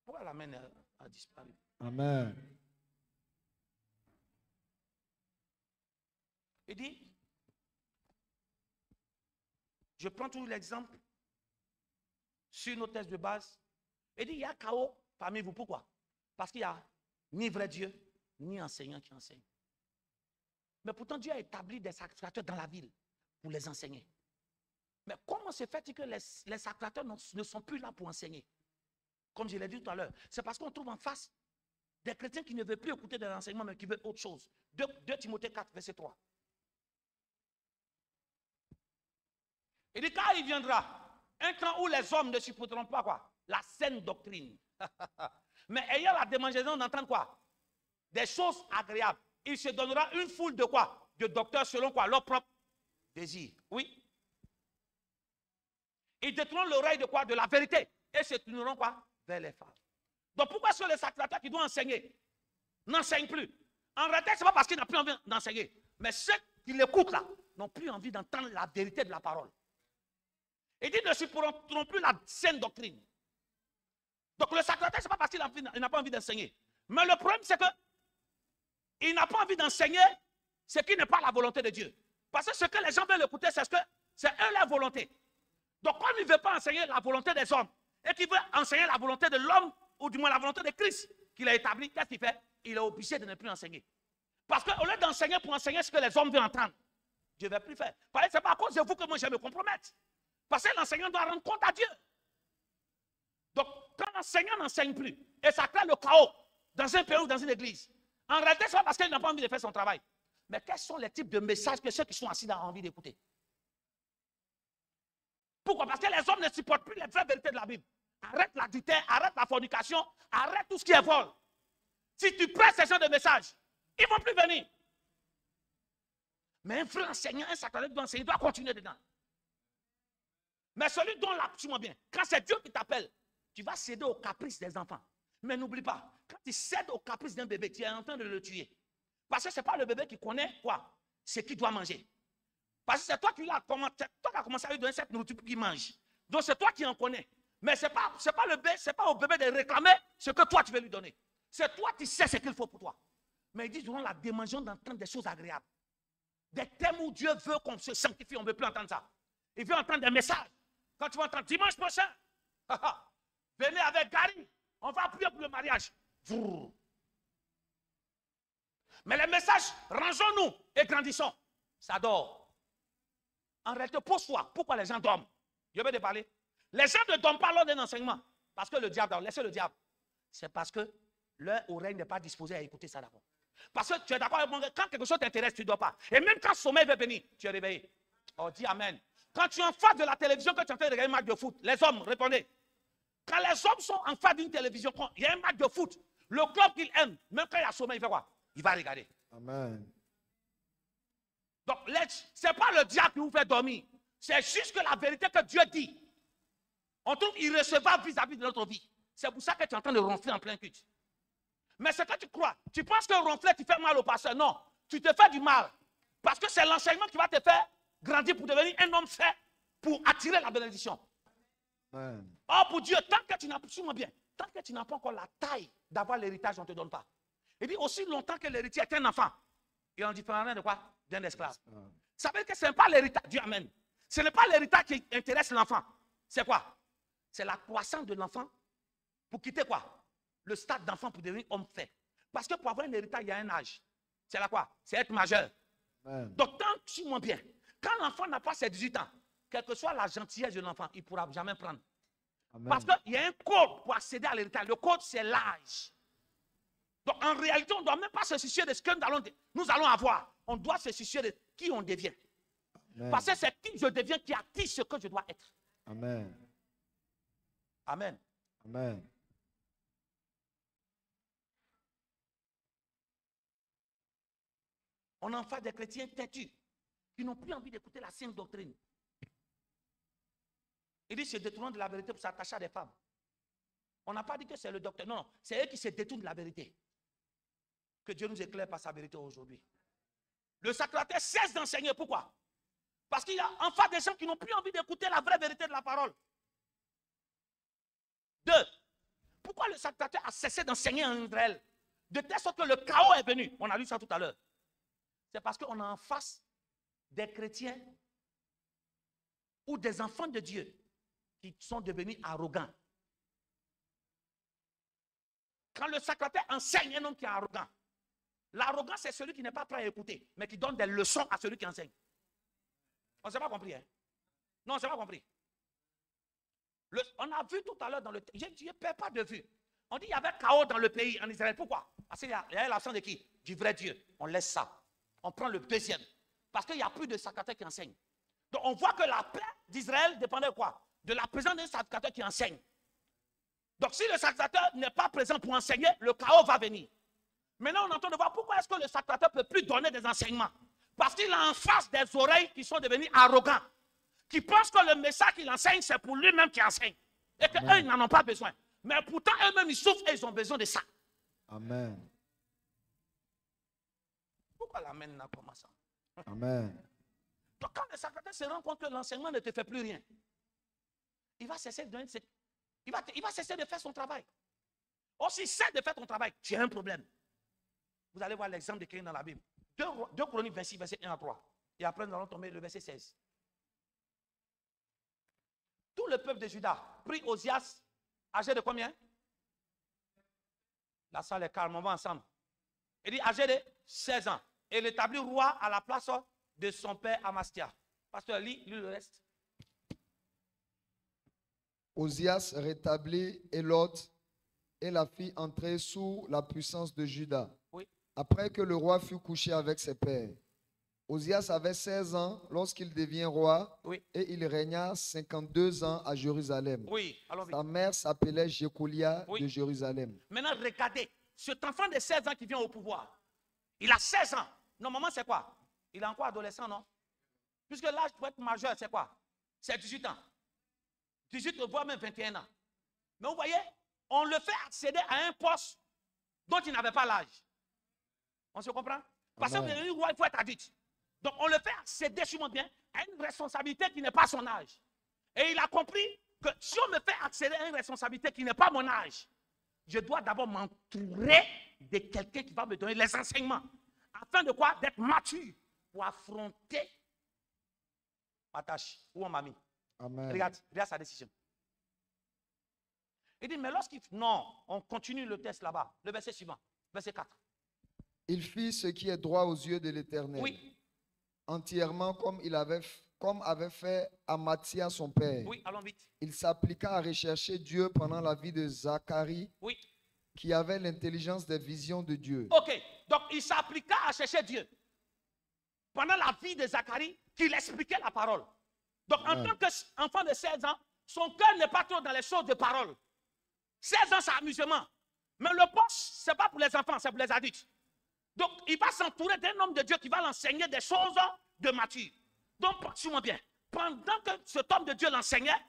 Pourquoi la main a disparu? Amen. Il dit, je prends toujours l'exemple sur nos tests de base. Il dit, il y a chaos parmi vous. Pourquoi? Parce qu'il n'y a ni vrai Dieu, ni enseignant qui enseigne. Mais pourtant, Dieu a établi des sacrificateurs dans la ville pour les enseigner. Mais comment se fait-il que les sacrificateurs ne sont plus là pour enseigner? Comme je l'ai dit tout à l'heure, c'est parce qu'on trouve en face des chrétiens qui ne veulent plus écouter des enseignements, mais qui veulent autre chose. 2 Timothée 4, verset 3. Il dit, car il viendra un temps où les hommes ne supporteront pas quoi? La saine doctrine. Mais ayant la démangeaison d'entendre quoi? Des choses agréables. Il se donnera une foule de quoi? De docteurs selon quoi? Leur propre désir. Oui. Ils détourneront l'oreille de quoi? De la vérité. Et se tourneront quoi? Vers les femmes. Donc pourquoi est-ce que le sacrificateur qui doit enseigner n'enseigne plus? En réalité, ce n'est pas parce qu'il n'a plus envie d'enseigner. Mais ceux qui l'écoutent là n'ont plus envie d'entendre la vérité de la parole. Il dit ne supporteront plus la saine doctrine. Donc le sacrificateur, ce n'est pas parce qu'il n'a pas envie d'enseigner. Mais le problème, c'est qu'il n'a pas envie d'enseigner ce qui n'est pas la volonté de Dieu. Parce que ce que les gens veulent écouter, c'est eux leur volonté. Donc comme il ne veut pas enseigner la volonté des hommes, et qu'il veut enseigner la volonté de l'homme, ou du moins la volonté de Christ qu'il a établi, qu'est-ce qu'il fait? Il est obligé de ne plus enseigner. Parce qu'au lieu d'enseigner pour enseigner ce que les hommes veulent entendre, je ne vais plus faire. Ce n'est pas à cause de vous que moi je me compromette. Parce que l'enseignant doit rendre compte à Dieu. Donc, quand l'enseignant n'enseigne plus, et ça crée le chaos dans un pays ou dans une église, en réalité, ce n'est pas parce qu'il n'a pas envie de faire son travail. Mais quels sont les types de messages que ceux qui sont assis là ont envie d'écouter? Pourquoi? Parce que les hommes ne supportent plus les vraies vérités de la Bible. Arrête l'adultère, arrête la fornication, arrête tout ce qui est vol. Si tu prêtes ce genre de messages, ils ne vont plus venir. Mais un vrai enseignant, un sacrificateur doit enseigner, doit continuer dedans. Mais celui dont là, suis-moi bien, quand c'est Dieu qui t'appelle, tu vas céder aux caprices des enfants. Mais n'oublie pas, quand tu cèdes aux caprices d'un bébé, tu es en train de le tuer. Parce que ce n'est pas le bébé qui connaît quoi? Ce qu'il doit manger. Parce que c'est toi qui as commencé à lui donner cette nourriture qu'il mange. Donc c'est toi qui en connais. Mais ce n'est pas au bébé de réclamer ce que toi tu veux lui donner. C'est toi qui sais ce qu'il faut pour toi. Mais il dit, nous avons la démangeance d'entendre des choses agréables. Des thèmes où Dieu veut qu'on se sanctifie, on ne veut plus entendre ça. Il veut entendre des messages. Quand tu vas entendre dimanche prochain, venez avec Gary, on va prier pour le mariage. Mais les messages, rangeons-nous et grandissons. Ça dort. En réalité, pose-toi, pourquoi les gens dorment? Je vais te parler. Les gens ne dorment pas lors d'un enseignement. Parce que le diable dort. Laissez le diable. C'est parce que leur oreille n'est pas disposée à écouter ça d'abord. Parce que tu es d'accord avec moi, quand quelque chose t'intéresse, tu ne dors pas. Et même quand le sommeil veut venir, tu es réveillé. Oh, dis Amen. Quand tu es en face de la télévision, que tu es en train de regarder un match de foot, les hommes, répondez. Quand les hommes sont en face d'une télévision, quand il y a un match de foot, le club qu'ils aiment, même quand il y a sommeil, il fait quoi? Il va regarder. Amen. Donc, ce n'est pas le diable qui vous fait dormir. C'est juste que la vérité que Dieu dit, on trouve irrecevable vis-à-vis de notre vie. C'est pour ça que tu es en train de ronfler en plein culte. Mais ce que tu crois, tu penses que ronfler, tu fais mal au pasteur. Non, tu te fais du mal. Parce que c'est l'enseignement qui va te faire grandir pour devenir un homme fait pour attirer la bénédiction. Amen. Or, pour Dieu, tant que tu n'as pas encore la taille d'avoir l'héritage, on ne te donne pas. Il dit aussi longtemps que l'héritier est un enfant. Il en différent de quoi? D'un esclave. Ça veut dire que ce n'est pas l'héritage. Dieu amène. Ce n'est pas l'héritage qui intéresse l'enfant. C'est quoi? C'est la croissance de l'enfant pour quitter quoi? Le stade d'enfant pour devenir homme fait. Parce que pour avoir un héritage, il y a un âge. C'est là quoi? C'est être majeur. Amen. Donc, tant que suis-moi bien, quand l'enfant n'a pas ses 18 ans, quelle que soit la gentillesse de l'enfant, il ne pourra jamais prendre. Amen. Parce qu'il y a un code pour accéder à l'héritage. Le code, c'est l'âge. Donc, en réalité, on ne doit même pas se soucier de ce que nous allons avoir. On doit se soucier de qui on devient. Amen. Parce que c'est qui je deviens qui attire ce que je dois être. Amen. Amen. Amen. On en fait des chrétiens têtus qui n'ont plus envie d'écouter la sainte doctrine. Il dit se détournant de la vérité pour s'attacher à des femmes. On n'a pas dit que c'est le docteur. Non, c'est eux qui se détournent de la vérité. Que Dieu nous éclaire par sa vérité aujourd'hui. Le sacrificateur cesse d'enseigner. Pourquoi? Parce qu'il y a en face des gens qui n'ont plus envie d'écouter la vraie vérité de la parole. 2. Pourquoi le sacrificateur a cessé d'enseigner en Israël? De telle sorte que le chaos est venu. On a lu ça tout à l'heure. C'est parce qu'on a en face des chrétiens ou des enfants de Dieu qui sont devenus arrogants. Quand le sacrificateur enseigne un homme qui est arrogant, l'arrogant c'est celui qui n'est pas prêt à écouter, mais qui donne des leçons à celui qui enseigne. On ne s'est pas compris, hein? Non, on ne s'est pas compris. On a vu tout à l'heure dans le texte, je ne perds pas de vue. On dit qu'il y avait chaos dans le pays, en Israël. Pourquoi? Parce qu'il y a l'absence de qui? Du vrai Dieu. On laisse ça. On prend le deuxième. Parce qu'il n'y a plus de sacrificateur qui enseigne. Donc on voit que la paix d'Israël dépendait de quoi? De la présence d'un sacrificateur qui enseigne. Donc si le sacrificateur n'est pas présent pour enseigner, le chaos va venir. Maintenant on entend de voir pourquoi est-ce que le sacrificateur ne peut plus donner des enseignements. Parce qu'il a en face des oreilles qui sont devenues arrogants. Qui pensent que le message qu'il enseigne, c'est pour lui-même qui enseigne. Et qu'eux, ils n'en ont pas besoin. Mais pourtant, eux-mêmes, ils souffrent et ils ont besoin de ça. Amen. Pourquoi l'amen n'a pas ça? Amen. Donc quand le sacrificateur se rend compte que l'enseignement ne te fait plus rien, il va cesser de donner il va cesser de faire son travail. Or, s'il cesse de faire ton travail, tu as un problème. Vous allez voir l'exemple de quelqu'un dans la Bible. 2 Chroniques 26, verset 1 à 3. Et après, nous allons tomber le verset 16. Tout le peuple de Juda prit Osias, âgé de combien? La salle est calme, on va ensemble. Il dit âgé de 16 ans. Et l'établit roi à la place de son père Amastia. Pasteur, lis le reste. Osias rétablit Élot et la fit entrer sous la puissance de Juda. Oui. Après que le roi fut couché avec ses pères. Osias avait 16 ans lorsqu'il devient roi, oui, et il régna 52 ans à Jérusalem. Oui, allons-y. Sa mère s'appelait Jécolia Oui. de Jérusalem. Maintenant, regardez, cet enfant de 16 ans qui vient au pouvoir, il a 16 ans. Normalement, c'est quoi? Il est encore adolescent, non? Puisque l'âge pour être majeur, c'est quoi? C'est 18 ans. 18, voire même 21 ans. Mais vous voyez, on le fait accéder à un poste dont il n'avait pas l'âge. On se comprend? Parce que le roi, il faut être adulte. Donc, on le fait accéder, sûrement bien, à une responsabilité qui n'est pas son âge. Et il a compris que si on me fait accéder à une responsabilité qui n'est pas mon âge, je dois d'abord m'entourer de quelqu'un qui va me donner les enseignements. Afin de quoi? D'être mature pour affronter ma tâche où on m'a mis. Amen. Regarde sa décision. Il dit, mais lorsqu'il... Non, on continue le test là-bas. Le verset suivant, verset 4. Il fit ce qui est droit aux yeux de l'Éternel. Oui. Entièrement comme avait fait Amathia son père. Oui, allons vite. Il s'appliqua à rechercher Dieu pendant la vie de Zacharie, oui, qui avait l'intelligence des visions de Dieu. Ok, donc il s'appliqua à chercher Dieu pendant la vie de Zacharie, qu'il expliquait la parole. Donc en tant qu'enfant de 16 ans, son cœur n'est pas trop dans les choses de parole. 16 ans, c'est amusement. Mais le poste, ce n'est pas pour les enfants, c'est pour les adultes. Donc, il va s'entourer d'un homme de Dieu qui va l'enseigner des choses de mature. Donc, suis-moi bien. Pendant que cet homme de Dieu l'enseignait,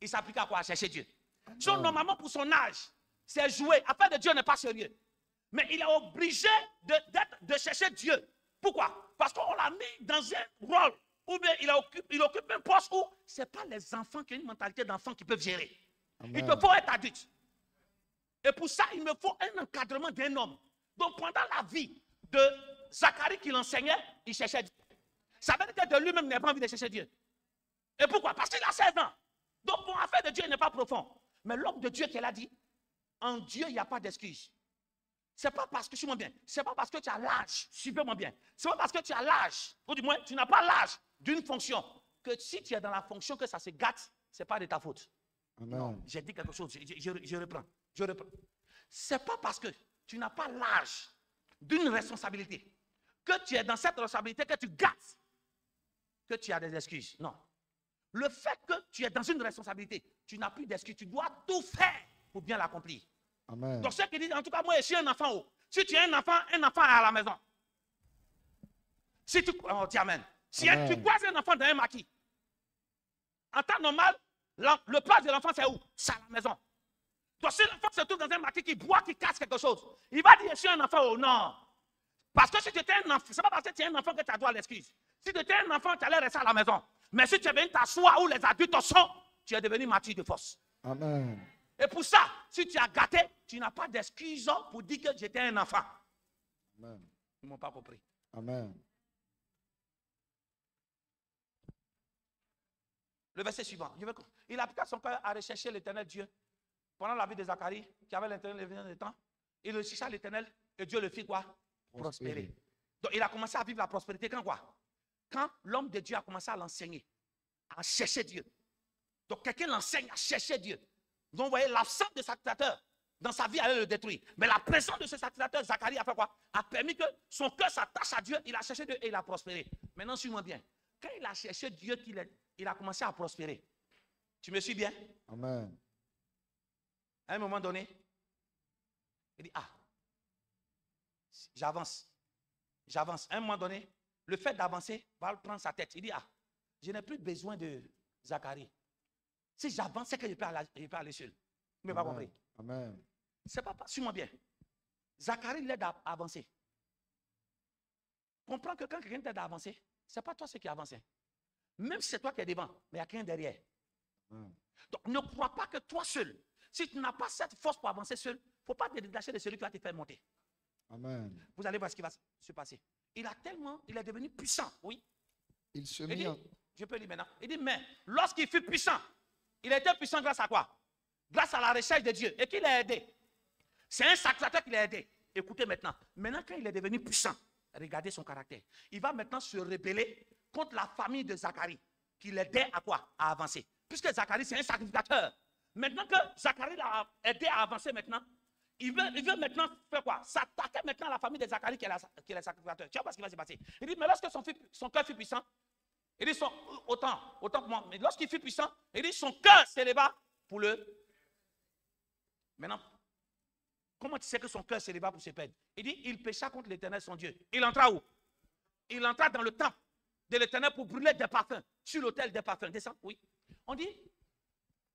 il s'appliquait à quoi? À chercher Dieu. Donc, normalement, pour son âge, c'est jouer. Affaire de Dieu n'est pas sérieux. Mais il est obligé de chercher Dieu. Pourquoi? Parce qu'on l'a mis dans un rôle où bien il occupe un poste où ce n'est pas les enfants qui ont une mentalité d'enfant qui peuvent gérer. Amen. Il te faut être adulte. Et pour ça, il me faut un encadrement d'un homme. Donc, pendant la vie de Zacharie qui l'enseignait, il cherchait Dieu. Ça veut dire que de lui-même, il n'a pas envie de chercher Dieu. Et pourquoi? Parce qu'il a 16 ans. Donc, pour affaire de Dieu, il n'est pas profond. Mais l'homme de Dieu qu'elle a dit, en Dieu, il n'y a pas d'excuse. C'est pas parce que, suis-moi bien, c'est pas parce que tu as l'âge, suivez-moi bien. C'est pas parce que tu as l'âge, ou du moins, tu n'as pas l'âge d'une fonction, que si tu es dans la fonction que ça se gâte, ce n'est pas de ta faute. Amen. Non, j'ai dit quelque chose, je reprends. C'est pas parce que tu n'as pas l'âge d'une responsabilité, que tu es dans cette responsabilité, que tu gâtes, que tu as des excuses. Non. Le fait que tu es dans une responsabilité, tu n'as plus d'excuses, tu dois tout faire pour bien l'accomplir. Amen. Donc ceux qui disent, en tout cas, moi, je suis un enfant haut. Si tu es un enfant est à la maison. Si tu... Oh, amen. Si tu croises un enfant dans un maquis, en temps normal, le place de l'enfant, c'est où? C'est à la maison. Donc si l'enfant se trouve dans un maquis qui boit, qui casse quelque chose, il va dire, je suis un enfant haut. Non. Parce que si tu étais un enfant, ce n'est pas parce que tu es un enfant que tu as droit à l'excuse. Si tu étais un enfant, tu allais rester à la maison. Mais si tu es venu t'asseoir où les adultes sont, tu es devenu mature de force. Amen. Et pour ça, si tu as gâté, tu n'as pas d'excuse pour dire que j'étais un enfant. Amen. Ils ne m'ont pas compris. Amen. Le verset suivant. Il appliqua son cœur à rechercher l'éternel Dieu. Pendant la vie de Zacharie, qui avait l'éternel des temps, il rechercha l'éternel et Dieu le fit quoi? Prospérer. Donc il a commencé à vivre la prospérité quand quoi? Quand l'homme de Dieu a commencé à l'enseigner, à chercher Dieu. Donc quelqu'un l'enseigne à chercher Dieu. Donc vous voyez, l'absence de sacrificateur dans sa vie allait le détruire. Mais la présence de ce sacrificateur, Zacharie a fait quoi? A permis que son cœur s'attache à Dieu, il a cherché Dieu et il a prospéré. Maintenant, suis-moi bien. Quand il a cherché Dieu, il a commencé à prospérer. Tu me suis bien? Amen. À un moment donné, il dit, ah, j'avance. J'avance. À un moment donné, le fait d'avancer va prendre sa tête. Il dit, ah, je n'ai plus besoin de Zacharie. Si j'avance, c'est que je peux aller seul. Vous m'avez pas compris? Amen. C'est pas, suis-moi bien. Zacharie l'aide à avancer. Comprends que quand quelqu'un t'aide à avancer, ce n'est pas toi qui avance. Même si c'est toi qui es devant, mais il y a quelqu'un derrière. Donc ne crois pas que toi seul, si tu n'as pas cette force pour avancer seul, il ne faut pas te détacher de celui qui va te faire monter. Amen. Vous allez voir ce qui va se passer. Il est devenu puissant, oui. Il se Il mit dit, en... je peux lire maintenant. Il dit, mais lorsqu'il fut puissant, il a été puissant grâce à quoi? Grâce à la recherche de Dieu. Et qui l'a aidé? C'est un sacrificateur qui l'a aidé. Écoutez maintenant. Maintenant, quand il est devenu puissant, regardez son caractère. Il va maintenant se rebeller contre la famille de Zacharie, qui l'aidait à quoi? À avancer. Puisque Zacharie, c'est un sacrificateur. Maintenant que Zacharie l'a aidé à avancer maintenant, il veut maintenant faire quoi? S'attaquer maintenant à la famille de Zacharie qui est le sacrificateur. Tu vois pas ce qui va se passer? Il dit, mais lorsque son cœur fut puissant, il dit, autant pour moi, mais lorsqu'il fut puissant, il dit, son cœur s'éleva pour le... Maintenant, comment tu sais que son cœur s'éleva pour se perdre? Il dit, il pécha contre l'Éternel, son Dieu. Il entra où? Il entra dans le temple de l'Éternel pour brûler des parfums, sur l'autel des parfums. Descends, oui. On dit,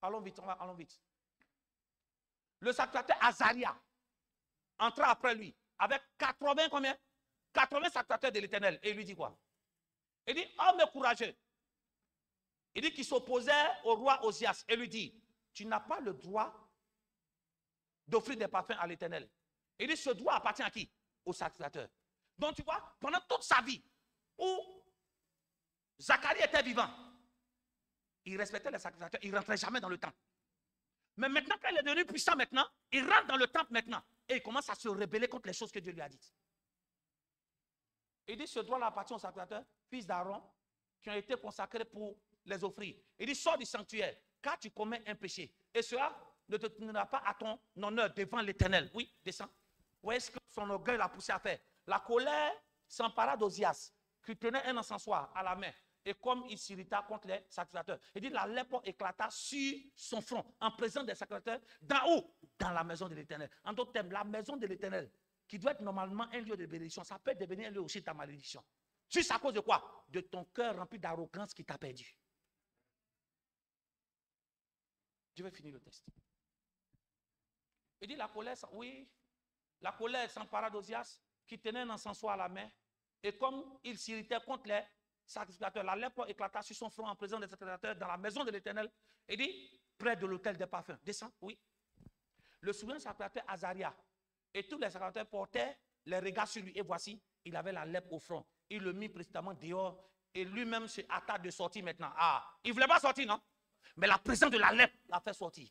allons vite, allons vite. Le sacrificateur Azaria entra après lui, avec 80 combien? 80 sacrificateurs de l'Éternel. Et il lui dit quoi? Il dit, homme courageux. Il dit qu'il s'opposait au roi Osias. Et lui dit, tu n'as pas le droit d'offrir des parfums à l'Éternel. Il dit, ce droit appartient à qui? Au sacrificateur. Donc tu vois, pendant toute sa vie, où Zacharie était vivant, il respectait les sacrificateurs, il ne rentrait jamais dans le temple. Mais maintenant, quand il est devenu puissant maintenant, il rentre dans le temple maintenant, et il commence à se rebeller contre les choses que Dieu lui a dites. Il dit, ce droit-là appartient aux sacrificateurs, fils d'Aaron, qui ont été consacrés pour les offrir. Il dit, sors du sanctuaire, car tu commets un péché. Et cela ne te tiendra pas à ton honneur devant l'Éternel. Oui, descends. Où est-ce que son orgueil l'a poussé à faire? La colère s'empara d'Ozias, qui tenait un encensoir à la main. Et comme il s'irrita contre les sacrificateurs, il dit, la lèpre éclata sur son front, en présence des sacrificateurs, d'en haut, dans la maison de l'Éternel. En d'autres termes, la maison de l'Éternel, qui doit être normalement un lieu de bénédiction, ça peut devenir un lieu aussi de ta malédiction. Juste à cause de quoi? De ton cœur rempli d'arrogance qui t'a perdu. Je vais finir le texte. Il dit, la colère, oui, la colère s'empara d'Ozias, qui tenait un encensoir à la main, et comme il s'irritait contre les sacrificateurs, la lèpre éclata sur son front en présence des sacrificateurs dans la maison de l'Éternel. Il dit, près de l'autel des parfums. Descends, oui. Le souverain sacrificateur Azaria et tous les sacrificateurs portaient les regards sur lui. Et voici, il avait la lèpre au front. Il le mit précisément dehors et lui-même se hâta de sortir maintenant. Ah, il ne voulait pas sortir, non? Mais la présence de la lèpre l'a fait sortir.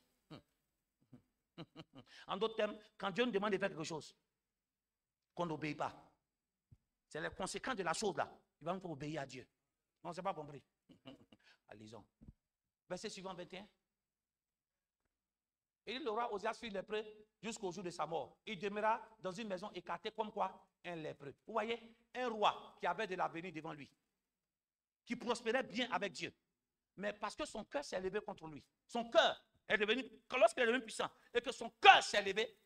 En d'autres termes, quand Dieu nous demande de faire quelque chose, qu'on n'obéit pas, c'est les conséquences de la chose là. Il va nous faire obéir à Dieu. On ne s'est pas compris. Allons. Verset suivant 21. Et le roi Osias fut lépreux jusqu'au jour de sa mort. Il demeura dans une maison écartée comme quoi? Un lépreux. Vous voyez, un roi qui avait de l'avenir devant lui, qui prospérait bien avec Dieu. Mais parce que son cœur s'est élevé contre lui, son cœur est devenu, lorsqu'il est devenu puissant, et que son cœur s'est élevé,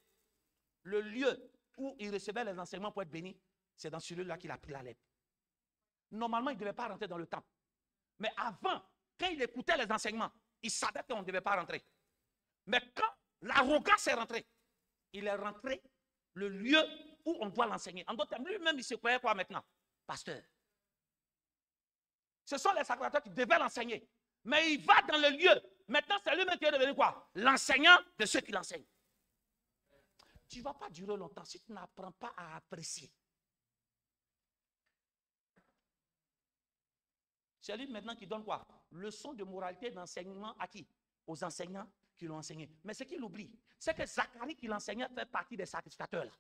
le lieu où il recevait les enseignements pour être béni, c'est dans celui-là qu'il a pris la lèpre. Normalement, il ne devait pas rentrer dans le temple. Mais avant, quand il écoutait les enseignements, il savait qu'on ne devait pas rentrer. Mais quand l'arrogance est rentrée, il est rentré le lieu où on doit l'enseigner. En d'autres termes, lui-même, il se croyait quoi maintenant? Pasteur. Ce sont les sacrificateurs qui devaient l'enseigner. Mais il va dans le lieu. Maintenant, c'est lui-même qui est devenu quoi? L'enseignant de ceux qui l'enseignent. Tu ne vas pas durer longtemps si tu n'apprends pas à apprécier. C'est lui maintenant qui donne quoi? Leçon de moralité d'enseignement à qui? Aux enseignants qui l'ont enseigné. Mais ce qu'il oublie, c'est que Zacharie qui l'enseignait fait partie des sacrificateurs là.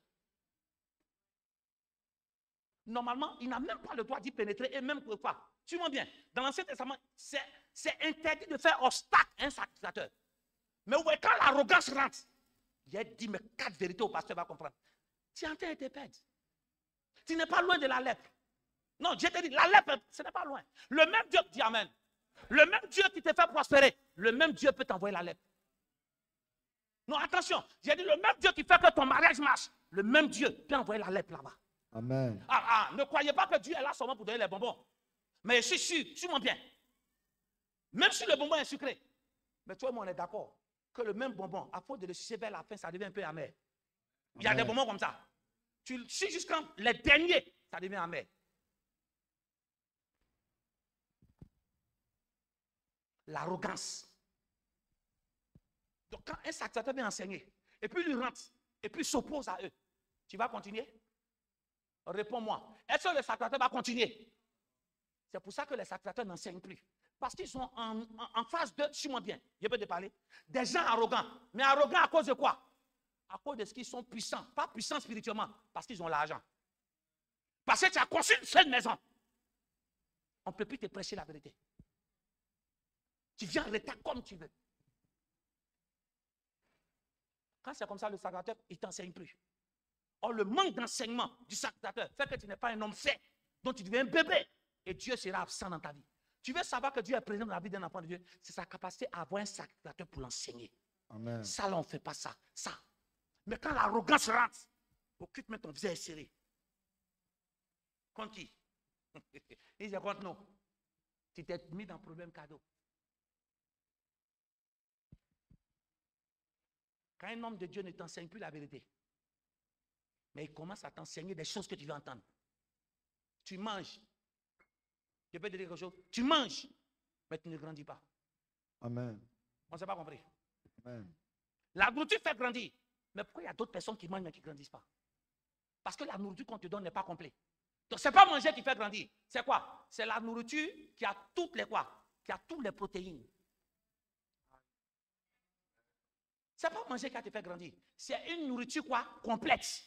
Normalement, il n'a même pas le droit d'y pénétrer et même quoi. Tu vois bien, dans l'Ancien Testament, c'est c'est interdit de faire obstacle à un sacrificateur. Mais ouais, quand l'arrogance rentre, j'ai dit, mais 4 vérités au pasteur va comprendre. Tu es en train de te perdre. Tu n'es pas loin de la lèpre. Non, je te dis, la lèpre, ce n'est pas loin. Le même Dieu, dit Amen. Le même Dieu qui te fait prospérer, le même Dieu peut t'envoyer la lèpre. Non, attention, j'ai dit, le même Dieu qui fait que ton mariage marche, le même Dieu peut envoyer la lèpre là-bas. Amen. Ne croyez pas que Dieu est là seulement pour donner les bonbons. Mais je suis sûr, suis-moi bien. Même si le bonbon est sucré, mais toi et moi, on est d'accord que le même bonbon, à force de le sucer vers la fin, ça devient un peu amer. Il y a des bonbons comme ça. Tu le suces jusqu'à les derniers, ça devient amer. L'arrogance. Donc, quand un sacrificateur vient enseigner, et puis il rentre, et puis il s'oppose à eux, tu vas continuer? Réponds-moi. Est-ce que le sacrificateur va continuer? C'est pour ça que les sacrificateurs n'enseignent plus. Parce qu'ils sont en phase de, suis-moi bien, je peux te parler, des gens arrogants. Mais arrogants à cause de quoi? À cause de ce qu'ils sont puissants. Pas puissants spirituellement, parce qu'ils ont l'argent. Parce que tu as construit une seule maison. On ne peut plus te prêcher la vérité. Tu viens en retard comme tu veux. Quand c'est comme ça, le sacrificateur, il ne t'enseigne plus. Or, le manque d'enseignement du sacrificateur fait que tu n'es pas un homme fait, dont tu deviens un bébé. Et Dieu sera absent dans ta vie. Tu veux savoir que Dieu est présent dans la vie d'un enfant de Dieu, c'est sa capacité à avoir un sacrificateur pour l'enseigner. Amen. Ça, là, on ne fait pas ça. Mais quand l'arrogance rentre, occupe-moi ton visage serré. Contre qui? Il dit contre nous. Tu t'es mis dans un problème cadeau. Quand un homme de Dieu ne t'enseigne plus la vérité, mais il commence à t'enseigner des choses que tu veux entendre. Tu manges. Je peux te dire quelque chose. Tu manges, mais tu ne grandis pas. Amen. On ne s'est pas compris. Amen. La nourriture fait grandir. Mais pourquoi il y a d'autres personnes qui mangent mais qui ne grandissent pas? Parce que la nourriture qu'on te donne n'est pas complète. Donc ce n'est pas manger qui fait grandir. C'est quoi? C'est la nourriture qui a toutes les quoi? Qui a toutes les protéines. Ce n'est pas manger qui a te fait grandir. C'est une nourriture quoi? Complète.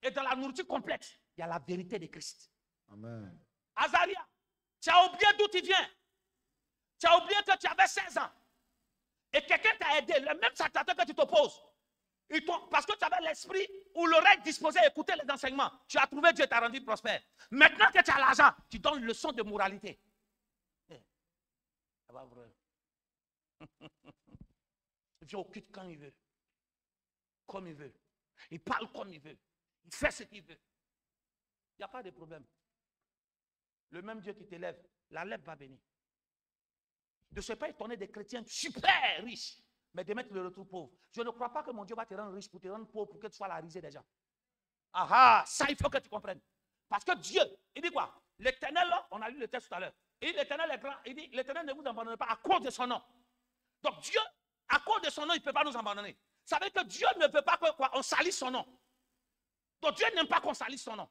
Et dans la nourriture complète, il y a la vérité de Christ. Amen. Azaria, tu as oublié d'où tu viens. Tu as oublié que tu avais 16 ans. Et quelqu'un t'a aidé, le même sacrificateur que tu t'opposes. Parce que tu avais l'esprit ou l'oreille disposée à écouter les enseignements. Tu as trouvé Dieu t'a rendu prospère. Maintenant que tu as l'argent, tu donnes une leçon de moralité. Ça va, vrai. Il vient au culte quand il veut. Comme il veut. Il parle comme il veut. Il fait ce qu'il veut. Il n'y a pas de problème. Le même Dieu qui t'élève, la lèvre va venir. Ne sois pas étonné des chrétiens super riches, mais de mettre le retour pauvre. Je ne crois pas que mon Dieu va te rendre riche pour te rendre pauvre pour que tu sois la risée des gens. Ah, ça il faut que tu comprennes. Parce que Dieu, il dit quoi? L'Éternel, on a lu le texte tout à l'heure. Il dit l'Éternel est grand. Il dit l'Éternel ne vous abandonne pas à cause de son nom. Donc Dieu, à cause de son nom, il ne peut pas nous abandonner. Ça veut dire que Dieu ne veut pas qu'on salisse son nom. Donc Dieu n'aime pas qu'on salisse son nom.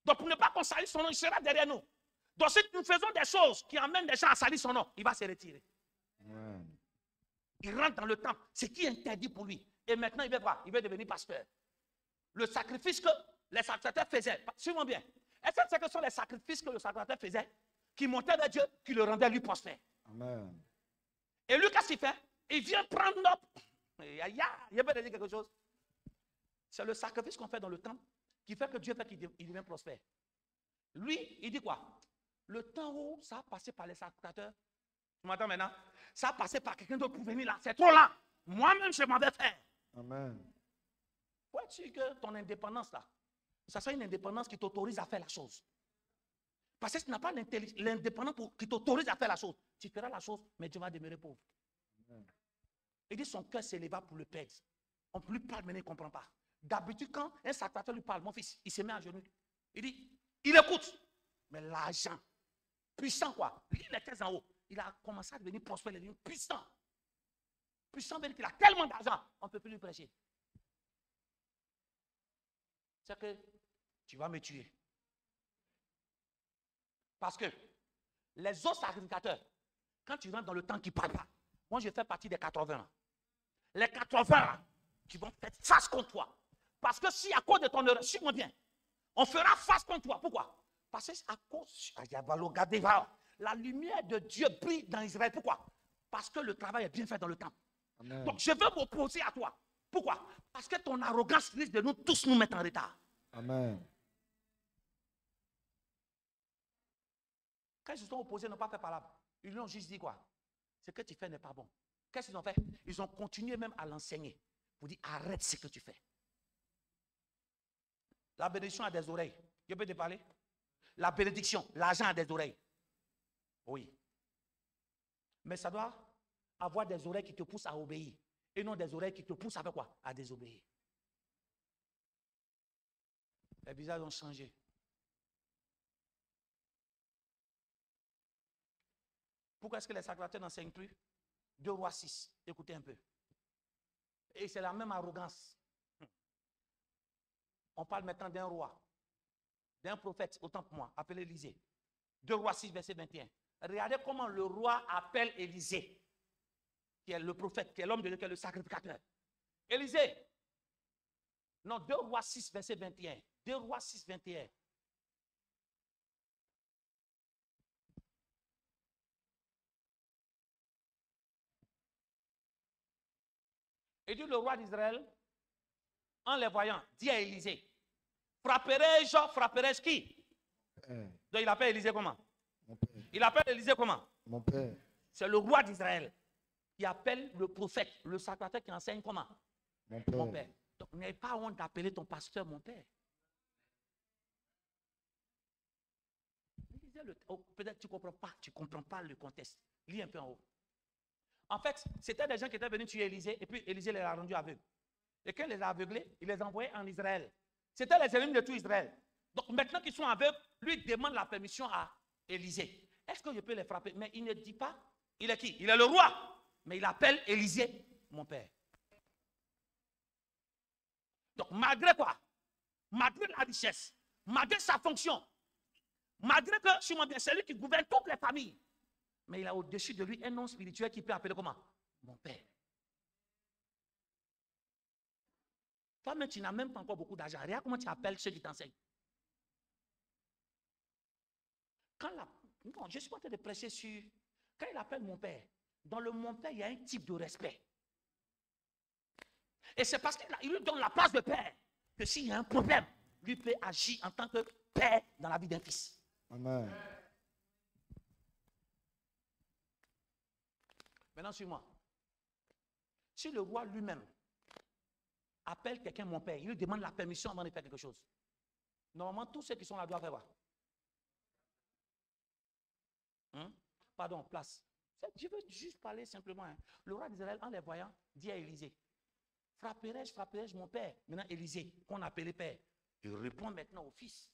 Donc pour ne pas qu'on salisse son nom, il sera derrière nous. Donc si nous faisons des choses qui amènent des gens à salir son nom, il va se retirer. Amen. Il rentre dans le temple, ce qui est interdit pour lui. Et maintenant il veut voir, il veut devenir pasteur. Le sacrifice que les sacrificateurs faisaient, suivez-moi bien. Est-ce que ce sont les sacrifices que le sacrificateur faisait qui montaient vers Dieu, qui le rendaient lui prospère? Amen. Et lui, qu'est-ce qu'il fait? Il vient prendre notre... Il veut dire quelque chose. C'est le sacrifice qu'on fait dans le temple qui fait que Dieu fait qu'il devient prospère. Lui, il dit quoi? Le temps où ça a passé par les sacrificateurs, tu m'entends maintenant? Ça a passé par quelqu'un d'autre pour venir là. C'est trop lent. Moi-même, je m'en vais faire. Amen. Vois-tu que ton indépendance là, ça soit une indépendance qui t'autorise à faire la chose. Parce que tu n'as pas l'indépendance qui t'autorise à faire la chose. Tu feras la chose, mais tu vas demeurer pauvre. Amen. Il dit son cœur s'éleva pour le perdre. On ne peut lui parler, mais il ne comprend pas. D'habitude, quand un sacrificateur lui parle, mon fils, il se met à genoux. Il dit, il écoute. Mais l'argent, puissant quoi? Lui, il était en haut. Il a commencé à devenir prospère, il est devenu puissant. Puissant veut dire qu'il a tellement d'argent, on ne peut plus lui prêcher. C'est que tu vas me tuer. Parce que les autres sacrificateurs, quand tu rentres dans le temps qui ne parle pas, moi je fais partie des 80 ans. Les 80 ans qui vont faire face contre toi. Parce que si à cause de ton erreur, suis-moi bien, on fera face contre toi. Pourquoi? Parce que à cause, La lumière de Dieu brille dans Israël. Pourquoi? Parce que le travail est bien fait dans le temple. Amen. Donc je veux m'opposer à toi. Pourquoi? Parce que ton arrogance risque de nous tous nous mettre en retard. Amen. Quand ils se sont opposés, ils n'ont pas fait palabre. Ils lui ont juste dit quoi? Ce que tu fais n'est pas bon. Qu'est-ce qu'ils ont fait? Ils ont continué même à l'enseigner. Pour dire, arrête ce que tu fais. La bénédiction a des oreilles. Je peux te parler? La bénédiction, l'argent a des oreilles. Oui. Mais ça doit avoir des oreilles qui te poussent à obéir. Et non des oreilles qui te poussent à faire quoi? À désobéir. Les visages ont changé. Pourquoi est-ce que les sacrateurs n'enseignent plus? 2 Rois 6. Écoutez un peu. Et c'est la même arrogance. On parle maintenant d'un roi, d'un prophète, autant pour moi, appelé Élisée. 2 Rois 6, verset 21. Regardez comment le roi appelle Élisée, qui est le prophète, qui est l'homme de Dieu, qui est le sacrificateur. Élisée. Non, 2 Rois 6, verset 21. 2 Rois 6, 21. Et dit le roi d'Israël, en les voyant, dit à Élisée, frapperai-je qui? Donc il appelle Élisée comment? Mon père. Il appelle Élisée comment? Mon père. C'est le roi d'Israël qui appelle le prophète, le sacrificateur qui enseigne comment? Mon père. Mon père. Donc n'aie pas honte d'appeler ton pasteur mon père. Peut-être tu ne comprends pas le contexte. Lis un peu en haut. En fait, c'était des gens qui étaient venus tuer Élisée et puis Élisée les a rendus aveugles. Et quand il les a aveuglés, il les a envoyés en Israël. C'était les ennemis de tout Israël. Donc maintenant qu'ils sont aveugles, lui demande la permission à Élisée. Est-ce que je peux les frapper? Mais il ne dit pas, il est qui? Il est le roi. Mais il appelle Élisée mon père. Donc malgré quoi? Malgré la richesse, malgré sa fonction, malgré que c'est lui qui gouverne toutes les familles, mais il a au-dessus de lui un nom spirituel qui peut appeler comment? Mon père. Toi-même, tu n'as même pas encore beaucoup d'argent. Regarde comment tu appelles ceux qui t'enseignent. Non, je suis en train de prêcher sur... Quand il appelle mon père, dans le mon père, il y a un type de respect. Et c'est parce qu'il lui donne la place de père que s'il y a un problème, lui peut agir en tant que père dans la vie d'un fils. Amen. Maintenant, suis-moi. Si le roi lui-même appelle quelqu'un mon père, il lui demande la permission avant de faire quelque chose. Normalement, tous ceux qui sont là doivent faire quoi? Pardon, place. Je veux juste parler simplement. Le roi d'Israël, en les voyant, dit à Élisée, frapperai-je mon père? Maintenant, Élisée, qu'on appelait père, il répond maintenant au fils.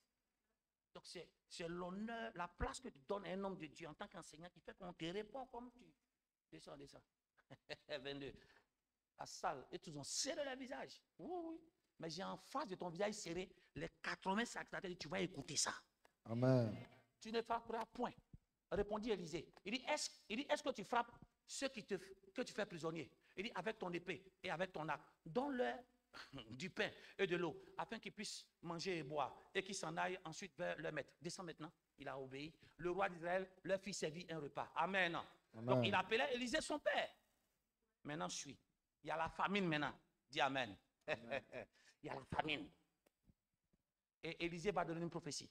Donc, c'est l'honneur, la place que tu donnes à un homme de Dieu en tant qu'enseignant qui fait qu'on te répond comme tu. Descends. 22. La salle, et tous ont serré le visage. Oui. Mais j'ai en face de ton visage serré les 80 sacrificateurs. Tu vas écouter ça. Amen. Tu ne frapperas point. Répondit Élisée. Il dit, est-ce que tu frappes ceux que tu fais prisonniers? Il dit, avec ton épée et avec ton arc, donne-leur du pain et de l'eau, afin qu'ils puissent manger et boire, et qu'ils s'en aillent ensuite vers leur maître. Descends maintenant. Il a obéi. Le roi d'Israël leur fit servir un repas. Amen. Amen. Donc il appelait Élisée son père. Maintenant, je suis. Il y a la famine maintenant. Dis Amen. Il y a la famine. Et Élisée va donner une prophétie.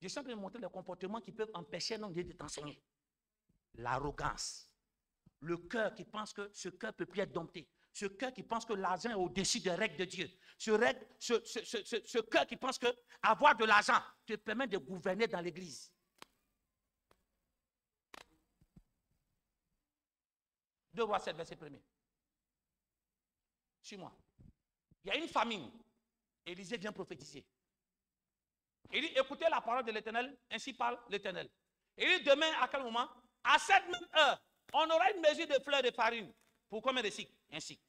Je suis en train de montrer les comportements qui peuvent empêcher un homme de t'enseigner. L'arrogance. Le cœur qui pense que ce cœur peut plus être dompté. Ce cœur qui pense que l'argent est au-dessus des règles de Dieu. Ce cœur qui pense que avoir de l'argent te permet de gouverner dans l'église. 2 Rois 7, verset 1er. Suis-moi. Il y a une famine. Élisée vient prophétiser. Il dit, écoutez la parole de l'Éternel, ainsi parle l'Éternel. Il dit, demain, à quel moment? À cette même heure, on aura une mesure de fleurs de farine. Pour combien de cycles? Un cycle.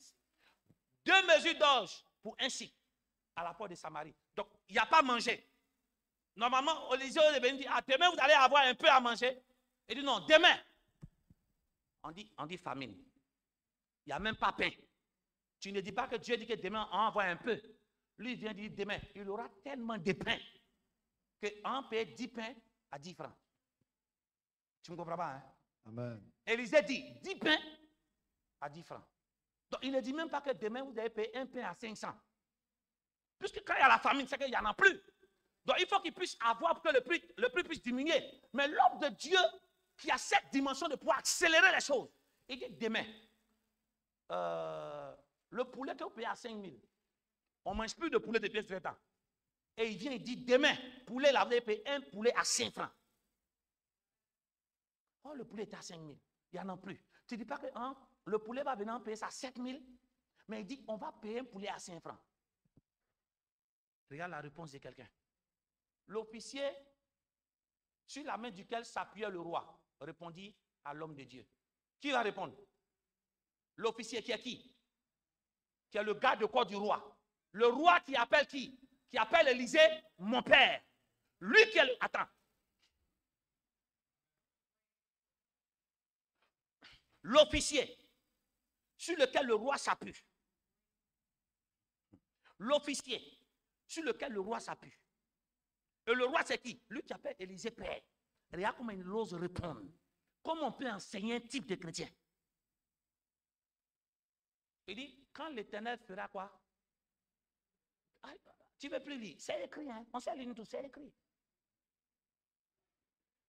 2 mesures d'orge pour un cycle à la porte de Samarie. Donc, il n'y a pas à manger. Normalement, Élisée est venu dire, demain, vous allez avoir un peu à manger. Il dit, non, demain. On dit famine. Il n'y a même pas pain. Tu ne dis pas que Dieu dit que demain, on envoie un peu. Lui, il vient dire demain, il aura tellement de pain qu'on paye 10 pains à 10 francs. Tu ne comprends pas, hein? Amen. Élisée dit 10 pains à 10 francs. Donc, il ne dit même pas que demain, vous allez payer un pain à 500. Puisque quand il y a la famine, c'est qu'il n'y en a plus. Donc, il faut qu'il puisse avoir pour que le prix puisse diminuer. Mais l'homme de Dieu, qui a cette dimension de pouvoir accélérer les choses, il dit demain, le poulet que vous payez à 5 000, on ne mange plus de poulet depuis 7 ans. Et il vient, il dit demain, poulet, là, vous allez payer un poulet à 5 francs. Oh, le poulet est à 5 000. Il n'y en a plus. Tu ne dis pas que hein, le poulet va venir en payer ça à 7 000, mais il dit on va payer un poulet à 5 francs. Regarde la réponse de quelqu'un. L'officier, sur la main duquel s'appuyait le roi, répondit à l'homme de Dieu. Qui va répondre? L'officier qui est qui? Qui est le garde de corps du roi. Le roi qui appelle qui? Qui appelle Élisée, mon père. Lui qui est le... Attends. L'officier sur lequel le roi s'appuie. L'officier sur lequel le roi s'appuie. Et le roi, c'est qui? Lui qui appelle Élisée père. Regarde comment il ose répondre. Comment on peut enseigner un type de chrétien? Il dit, quand l'Éternel fera quoi? Ah, tu ne veux plus lire. C'est écrit, hein? On sait lire tout, c'est écrit.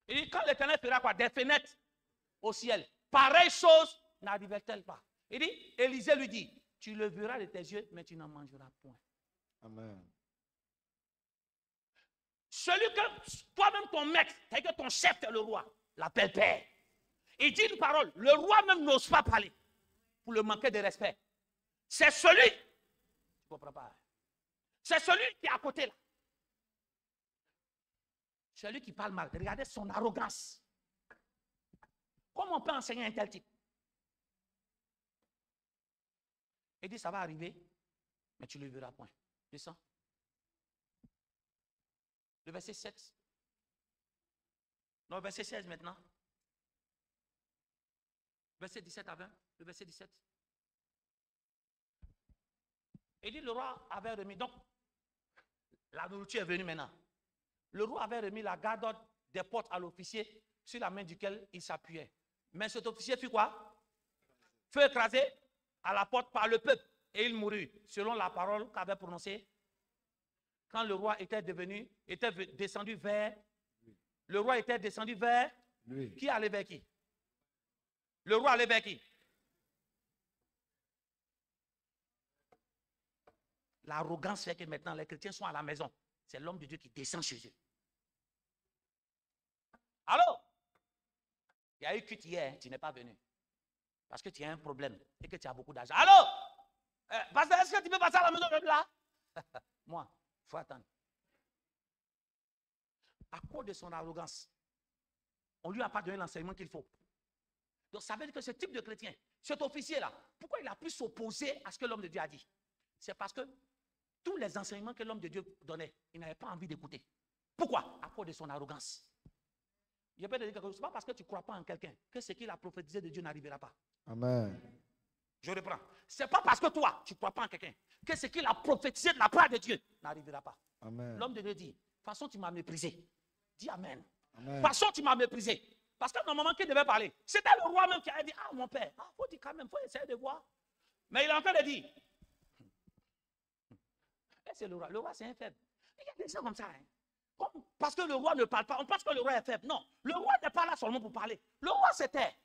Il dit, quand l'Éternel fera quoi? Des fenêtres au ciel. Pareille chose n'arrive-t-elle pas? Il dit, Élisée lui dit, tu le verras de tes yeux, mais tu n'en mangeras point. Amen. Celui que toi-même ton maître, c'est-à-dire que ton chef, c'est le roi, l'appelle père. Il dit une parole, le roi même n'ose pas parler pour le manquer de respect. C'est celui, tu ne comprends pas, c'est celui qui est à côté là. Celui qui parle mal. Regardez son arrogance. Comment on peut enseigner un tel type? Il dit, ça va arriver, mais tu ne le verras point. Descends. Le verset 7. Non, le verset 16 maintenant. Verset 17 à 20. Le verset 17. Il dit, le roi avait remis. Donc, la nourriture est venue maintenant. Le roi avait remis la garde des portes à l'officier sur la main duquel il s'appuyait. Mais cet officier fit quoi? Fut écrasé à la porte par le peuple et il mourut, selon la parole qu'avait prononcée. Quand le roi était descendu vers, le roi était descendu vers Lui. Qui allait vers qui? Le roi allait vers qui? L'arrogance fait que maintenant les chrétiens sont à la maison. C'est l'homme de Dieu qui descend chez eux. Allô? Il y a eu culte hier, tu n'es pas venu. Parce que tu as un problème et que tu as beaucoup d'argent. Allô? Pasteur, est-ce que tu peux passer à la maison même là? Moi, il faut attendre. À cause de son arrogance, on ne lui a pas donné l'enseignement qu'il faut. Donc ça veut dire que ce type de chrétien, cet officier-là, pourquoi il a pu s'opposer à ce que l'homme de Dieu a dit? C'est parce que tous les enseignements que l'homme de Dieu donnait, il n'avait pas envie d'écouter. Pourquoi? À cause de son arrogance. Je peux te dire quelque chose, ce n'est pas parce que tu ne crois pas en quelqu'un que ce qu'il a prophétisé de Dieu n'arrivera pas. Amen. Je reprends. Ce n'est pas parce que toi, tu ne crois pas en quelqu'un que ce qu'il a prophétisé de la part de Dieu n'arrivera pas. Amen. L'homme de Dieu dit, de toute façon, tu m'as méprisé. Dis Amen. Amen. De toute façon, tu m'as méprisé. Parce que normalement, qui devait parler? C'était le roi même qui a dit, ah mon père, il faut dire quand même, il faut essayer de voir. Mais il est en train de dire, c'est le roi c'est un faible. Il y a des gens comme ça. Hein. Parce que le roi ne parle pas, on pense que le roi est faible. Non, le roi n'est pas là seulement pour parler. Le roi c'était.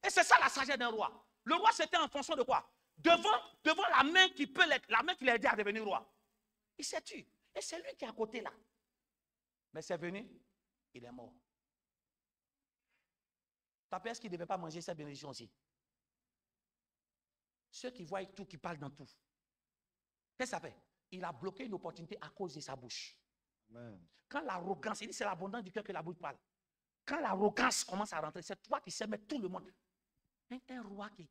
Et c'est ça la sagesse d'un roi. Le roi c'était en fonction de quoi? Devant la main qui peut la main qui l'a aidé à devenir roi. Il s'est tué. Et c'est lui qui est à côté là. Mais c'est venu, il est mort. Ta père, est-ce qu'il ne devait pas manger cette bénédiction aussi? Ceux qui voient tout, qui parlent dans tout. Qu'est-ce que ça fait? Il a bloqué une opportunité à cause de sa bouche. Amen. Quand l'arrogance, il dit c'est l'abondance du cœur que la bouche parle. Quand l'arrogance commence à rentrer, c'est toi qui sais mettre tout le monde. Un roi qui,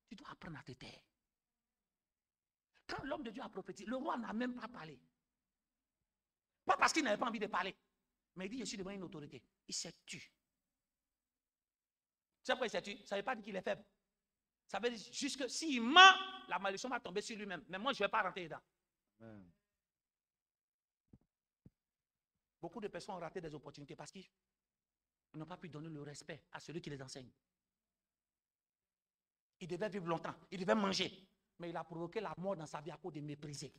tu dois apprendre à te taire. Quand l'homme de Dieu a prophétisé, le roi n'a même pas parlé. Pas parce qu'il n'avait pas envie de parler. Mais il dit, je suis devant une autorité. Il s'est tué. Tu sais pourquoi il s'est tué? Ça ne veut pas dire qu'il est faible. Ça veut dire juste que s'il ment, la malédiction va tomber sur lui-même. Mais moi, je ne vais pas rentrer dedans. Amen. Beaucoup de personnes ont raté des opportunités parce qu'ils Ils n'ont pas pu donner le respect à celui qui les enseigne. Il devait vivre longtemps, il devait manger. Mais il a provoqué la mort dans sa vie à cause de mépriser.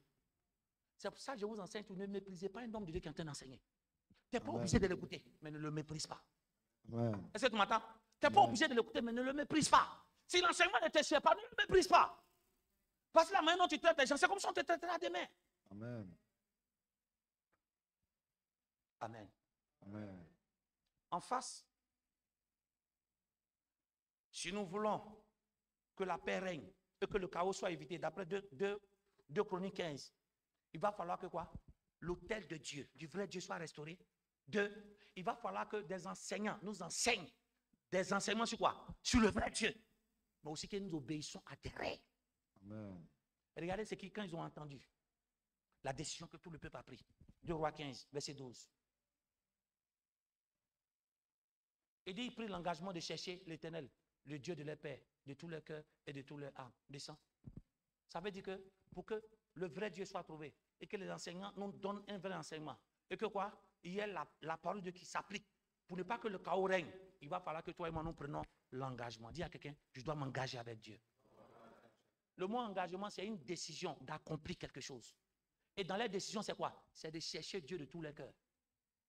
C'est pour ça que je vous enseigne, ne méprisez pas un homme de Dieu qui est en train d'enseigner. Tu n'es pas obligé de l'écouter, mais ne le méprise pas. Est-ce que tu m'entends? Tu n'es pas obligé de l'écouter, mais ne le méprise pas. Si l'enseignement ne te suit pas, ne le méprise pas. Parce que la manière dont tu traites les gens, c'est comme si on te traitera demain. Amen. Amen. Amen. En face, si nous voulons que la paix règne et que le chaos soit évité, d'après 2 Chroniques 15, il va falloir que quoi? L'autel de Dieu, du vrai Dieu, soit restauré. 2, il va falloir que des enseignants nous enseignent des enseignements sur quoi? Sur le vrai Dieu. Mais aussi que nous obéissons à des règles. Amen. Et regardez ce qu'ils, quand ils ont entendu la décision que tout le peuple a prise. 2 Rois 15, verset 12. Il dit, il prit l'engagement de chercher l'Éternel, le Dieu de leur père, de tout leur cœur et de tout leur âme. Descend. Ça veut dire que pour que le vrai Dieu soit trouvé et que les enseignants nous donnent un vrai enseignement et que quoi? Il y ait la parole de Dieu qui s'applique pour ne pas que le chaos règne. Il va falloir que toi et moi nous prenions l'engagement. Dis à quelqu'un, je dois m'engager avec Dieu. Le mot engagement, c'est une décision d'accomplir quelque chose. Et dans les décisions, c'est quoi? C'est de chercher Dieu de tous les cœurs.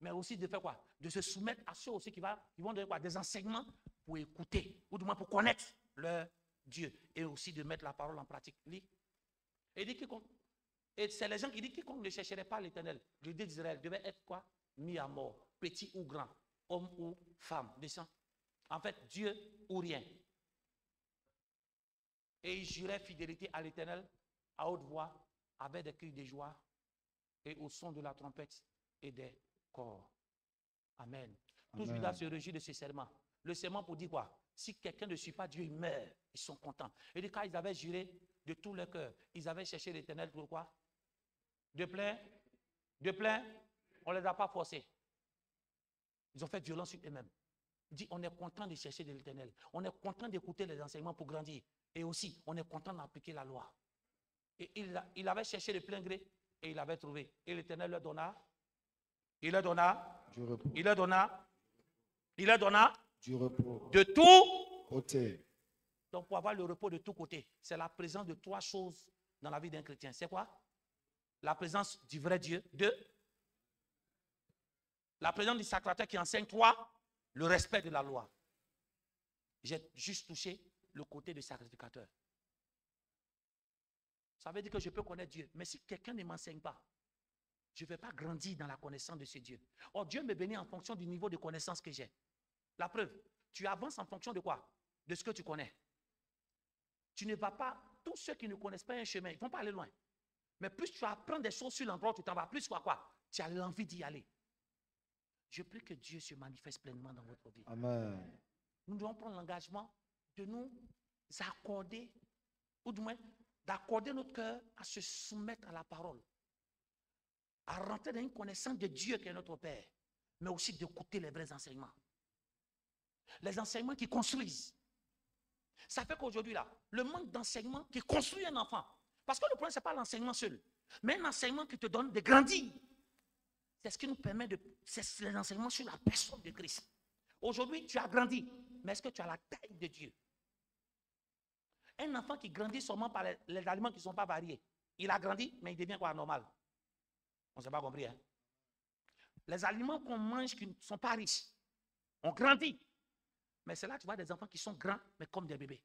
Mais aussi de faire quoi? De se soumettre à ceux aussi qui vont donner quoi? Des enseignements pour écouter, ou du moins pour connaître leur Dieu. Et aussi de mettre la parole en pratique. Lis. Et dit quiconque, et c'est les gens qui disent quiconque ne chercherait pas l'Éternel, le Dieu d'Israël, devait être quoi? Mis à mort, petit ou grand, homme ou femme. Descend. En fait, Dieu ou rien. Et il jurait fidélité à l'Éternel à haute voix, avec des cris de joie et au son de la trompette et des corps. Amen. Tout Judas se réjouit de ce serment. Le serment pour dire quoi? Si quelqu'un ne suit pas Dieu, il meurt. Ils sont contents. Et quand ils avaient juré de tout leur cœur, ils avaient cherché l'Éternel pour quoi? De plein, on ne les a pas forcés. Ils ont fait violence sur eux-mêmes. Il dit, on est content de chercher de l'Éternel. On est content d'écouter les enseignements pour grandir. Et aussi, on est content d'appliquer la loi. Et il avait cherché de plein gré et il avait trouvé. Et l'Éternel leur donna. Il leur donna. Du repos. Il leur donna. Il leur donna. Du repos. De tout côté. Donc, pour avoir le repos de tous côtés, c'est la présence de 3 choses dans la vie d'un chrétien. C'est quoi? La présence du vrai Dieu. 2, la présence du sacrateur qui enseigne. 3, le respect de la loi. J'ai juste touché le côté du sacrificateur. Ça veut dire que je peux connaître Dieu. Mais si quelqu'un ne m'enseigne pas, je ne vais pas grandir dans la connaissance de ce Dieu. Or, Dieu me bénit en fonction du niveau de connaissance que j'ai. La preuve, tu avances en fonction de quoi? De ce que tu connais. Tu ne vas pas, tous ceux qui ne connaissent pas un chemin, ils ne vont pas aller loin. Mais plus tu apprends des choses sur l'endroit où tu t'en vas, plus quoi? Tu as l'envie d'y aller. Je prie que Dieu se manifeste pleinement dans votre vie. Amen. Nous devons prendre l'engagement de nous accorder, ou du moins d'accorder notre cœur à se soumettre à la parole, à rentrer dans une connaissance de Dieu qui est notre Père, mais aussi d'écouter les vrais enseignements. Les enseignements qui construisent. Ça fait qu'aujourd'hui, là, le manque d'enseignement qui construit un enfant. Parce que le problème, ce n'est pas l'enseignement seul, mais un enseignement qui te donne de grandir. C'est ce qui nous permet de... C'est les enseignements sur la personne de Christ. Aujourd'hui, tu as grandi, mais est-ce que tu as la taille de Dieu? Un enfant qui grandit seulement par les aliments qui ne sont pas variés, il a grandi, mais il devient quoi? Normal. On ne s'est pas compris, hein? Les aliments qu'on mange qui ne sont pas riches, on grandit. Mais c'est là que tu vois des enfants qui sont grands, mais comme des bébés.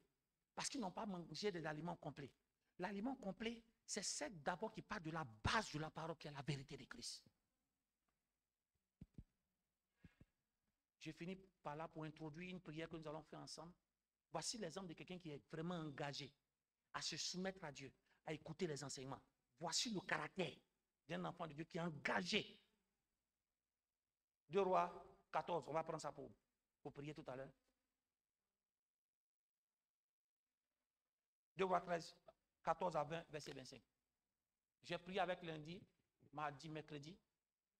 Parce qu'ils n'ont pas mangé des aliments complets. L'aliment complet, c'est celle d'abord qui part de la base de la parole qui est la vérité de Christ. Je finis par là pour introduire une prière que nous allons faire ensemble. Voici l'exemple de quelqu'un qui est vraiment engagé à se soumettre à Dieu, à écouter les enseignements. Voici le caractère d'un enfant de Dieu qui est engagé. 2 Rois 14, on va prendre ça pour prier tout à l'heure. 2 Rois 13, 14 à 20, verset 25. J'ai prié avec lundi, mardi, mercredi,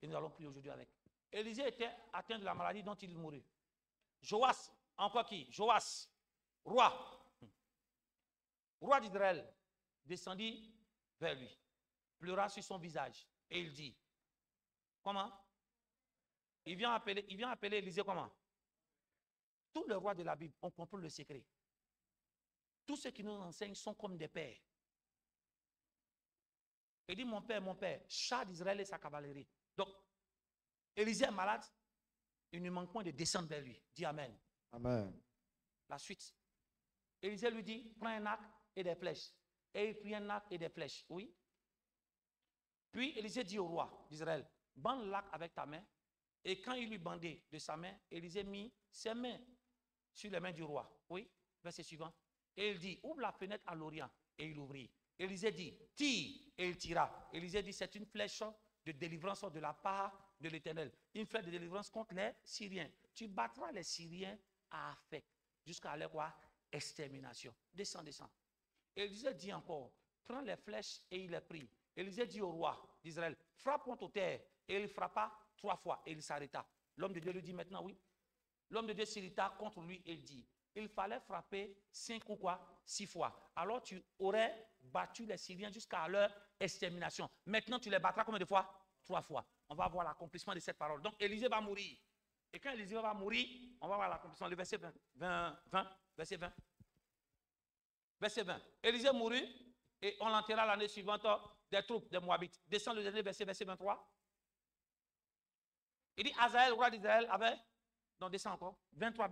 et nous allons prier aujourd'hui avec. Élisée était atteint de la maladie dont il mourut. Joas, encore qui? Joas, roi d'Israël, descendit vers lui, pleura sur son visage, et il dit, comment? Il vient appeler Élisée comment? tous les rois de la Bible ont compris le secret. Tous ceux qui nous enseignent sont comme des pères. Il dit, mon père, char d'Israël et sa cavalerie. Donc, Élisée est malade, il ne manque point de descendre vers lui. Dis Amen. Amen. La suite. Élisée lui dit, prends un arc et des flèches. Et il prit un arc et des flèches. Oui. Puis Élisée dit au roi d'Israël, bande l'arc avec ta main. Et quand il lui bandait de sa main, Élisée mit ses mains sur les mains du roi. Oui. Verset suivant. Et il dit, ouvre la fenêtre à l'Orient. Et il ouvrit. Élisée dit, tire. Et il tira. Élisée dit, c'est une flèche de délivrance de la part de l'Éternel. Une flèche de délivrance contre les Syriens. Tu battras les Syriens à Afek. Jusqu'à leur quoi? Extermination. Descends, descends. Élisée dit encore, prends les flèches et il les prit. Élisée dit au roi d'Israël, frappe contre terre. Et il frappa 3 fois et il s'arrêta. L'homme de Dieu lui dit maintenant oui. L'homme de Dieu s'irrita contre lui et il dit, il fallait frapper 5 ou quoi? 6 fois. Alors tu aurais battu les Syriens jusqu'à leur extermination. Maintenant tu les battras combien de fois? 3 fois. On va voir l'accomplissement de cette parole. Donc Élisée va mourir. Et quand Élisée va mourir, on va voir l'accomplissement. Le verset 20. Verset 20. Verset 20. Élisée mourut et on l'enterra l'année suivante des troupes des Moabites. Descend le dernier verset 23. Il dit Azaël, roi d'Israël, avait. Non, descend encore. 23.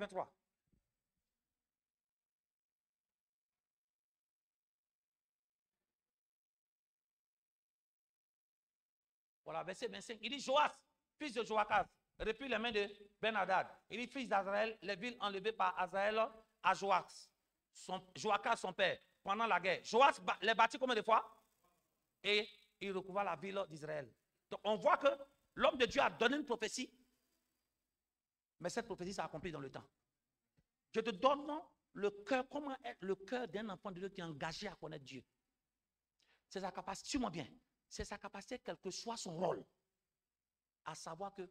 Voilà, verset 25. Il dit Joas, fils de Joachaz, reprit les mains de Ben-Hadad. Il dit fils d'Azraël, les villes enlevées par Azaël à Joachaz, son père, pendant la guerre. Joas les bâtit combien de fois? Et il recouvra la ville d'Israël. Donc on voit que l'homme de Dieu a donné une prophétie, mais cette prophétie s'est accomplie dans le temps. Je te donne le cœur, comment est le cœur d'un enfant de Dieu qui est engagé à connaître Dieu. C'est sa capacité, suis-moi bien, c'est sa capacité, quel que soit son rôle, à savoir que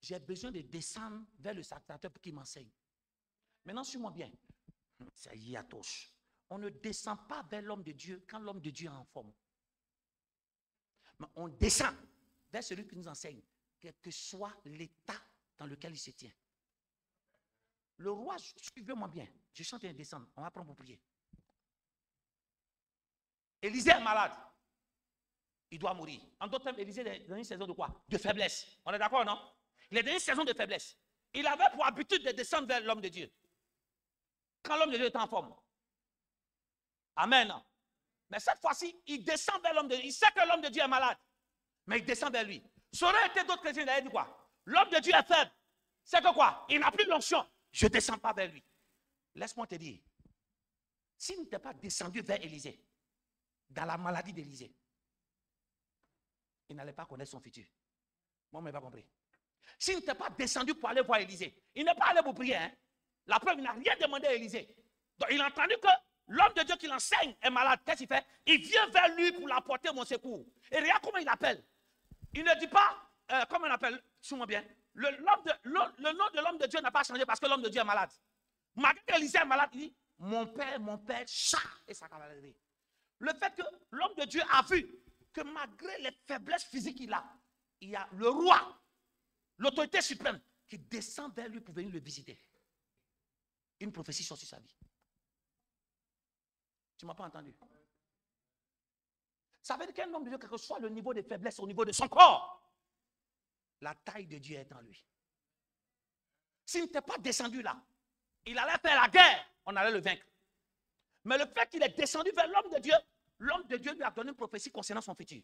j'ai besoin de descendre vers le sacrificateur pour qu'il m'enseigne. Maintenant, suis-moi bien, c'est Yatosh. On ne descend pas vers l'homme de Dieu quand l'homme de Dieu est en forme. Mais on descend vers celui qui nous enseigne, quel que soit l'état dans lequel il se tient. Le roi, suivez-moi bien, je chante et descendre, on va prendre pour prier. Élisée est malade, il doit mourir. En d'autres termes, Élisée est dans une saison de quoi? De faiblesse. On est d'accord, non? Il est dans une saison de faiblesse. Il avait pour habitude de descendre vers l'homme de Dieu. Quand l'homme de Dieu est en forme. Amen. Mais cette fois-ci, il descend vers l'homme de Dieu. Il sait que l'homme de Dieu est malade. Mais il descend vers lui. Ça aurait été d'autres chrétiens, il avait dit quoi? L'homme de Dieu est faible. C'est que quoi? Il n'a plus l'onction. Je ne descends pas vers lui. Laisse-moi te dire. S'il n'était pas descendu vers Élisée, dans la maladie d'Élisée, il n'allait pas connaître son futur. Moi, je n'ai pas compris. S'il n'était pas descendu pour aller voir Élisée, il n'est pas allé pour prier. Hein? La preuve, il n'a rien demandé à Élisée. Donc, il a entendu que l'homme de Dieu qui l'enseigne est malade. Qu'est-ce qu'il fait? Il vient vers lui pour l'apporter mon secours. Et regarde comment il appelle. Il ne dit pas, comment on appelle, suis-moi bien, le nom de l'homme de Dieu n'a pas changé parce que l'homme de Dieu est malade. Malgré qu'Élisée est malade, il dit, mon père, chat et sa cavalerie. Le fait que l'homme de Dieu a vu que malgré les faiblesses physiques qu'il a, il y a le roi, l'autorité suprême, qui descend vers lui pour venir le visiter. Une prophétie sur sa vie. Tu ne m'as pas entendu? Ça veut dire qu'un homme de Dieu, quel que soit le niveau de faiblesse au niveau de son corps, la taille de Dieu est en lui. S'il n'était pas descendu là, il allait faire la guerre, on allait le vaincre. Mais le fait qu'il est descendu vers l'homme de Dieu lui a donné une prophétie concernant son futur.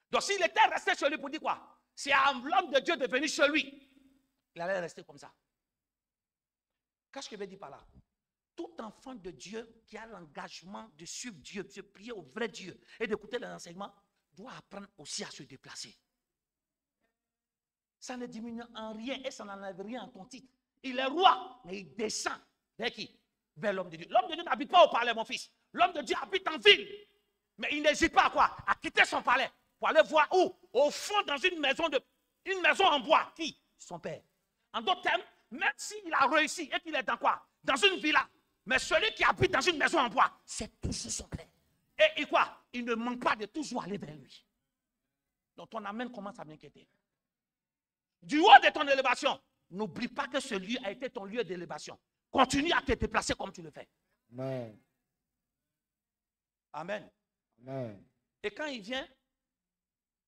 Donc s'il était resté chez lui pour dire quoi? C'est à l'homme de Dieu de venir chez lui. Il allait rester comme ça. Qu'est-ce que je veux dire par là? Tout enfant de Dieu qui a l'engagement de suivre Dieu, de prier au vrai Dieu et d'écouter les enseignements, doit apprendre aussi à se déplacer. Ça ne diminue en rien et ça n'enlève rien en ton titre. Il est roi, mais il descend vers qui? Vers l'homme de Dieu. L'homme de Dieu n'habite pas au palais, mon fils. L'homme de Dieu habite en ville. Mais il n'hésite pas à quoi? À quitter son palais pour aller voir où? Au fond, dans une maison en bois. Qui? Son père. En d'autres termes, même s'il a réussi et qu'il est dans quoi? Dans une villa. Mais celui qui habite dans une maison en bois, c'est toujours son père. Et quoi? Il ne manque pas de toujours aller vers lui. Donc ton amen commence à m'inquiéter. Du haut de ton élévation, n'oublie pas que ce lieu a été ton lieu d'élévation. Continue à te déplacer comme tu le fais. Amen. Amen. Amen. Et quand il vient,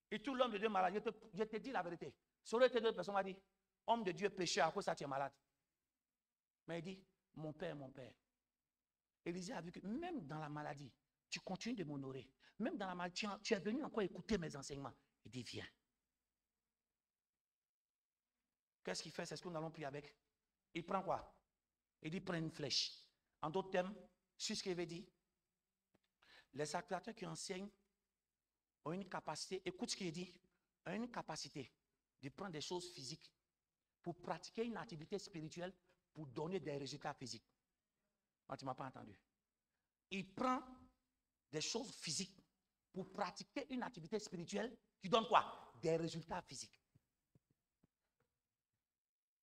et tout l'homme de Dieu malade, je te dis la vérité. Ça aurait été d'autres personnes qui m'ont dit, homme de Dieu pécheur, à cause de ça tu es malade. Mais il dit, mon père. Élisée a vu que même dans la maladie, tu continues de m'honorer. Même dans la maladie, tu es venu encore écouter mes enseignements. Il dit, viens. Qu'est-ce qu'il fait? C'est ce que nous allons prier avec. Il prend quoi? Il dit, prends une flèche. En d'autres termes, c'est ce qu'il veut dire. Les acteurs qui enseignent ont une capacité, écoute ce qu'il dit, ont une capacité de prendre des choses physiques pour pratiquer une activité spirituelle pour donner des résultats physiques. Non, tu ne m'as pas entendu. Il prend des choses physiques pour pratiquer une activité spirituelle qui donne quoi? Des résultats physiques.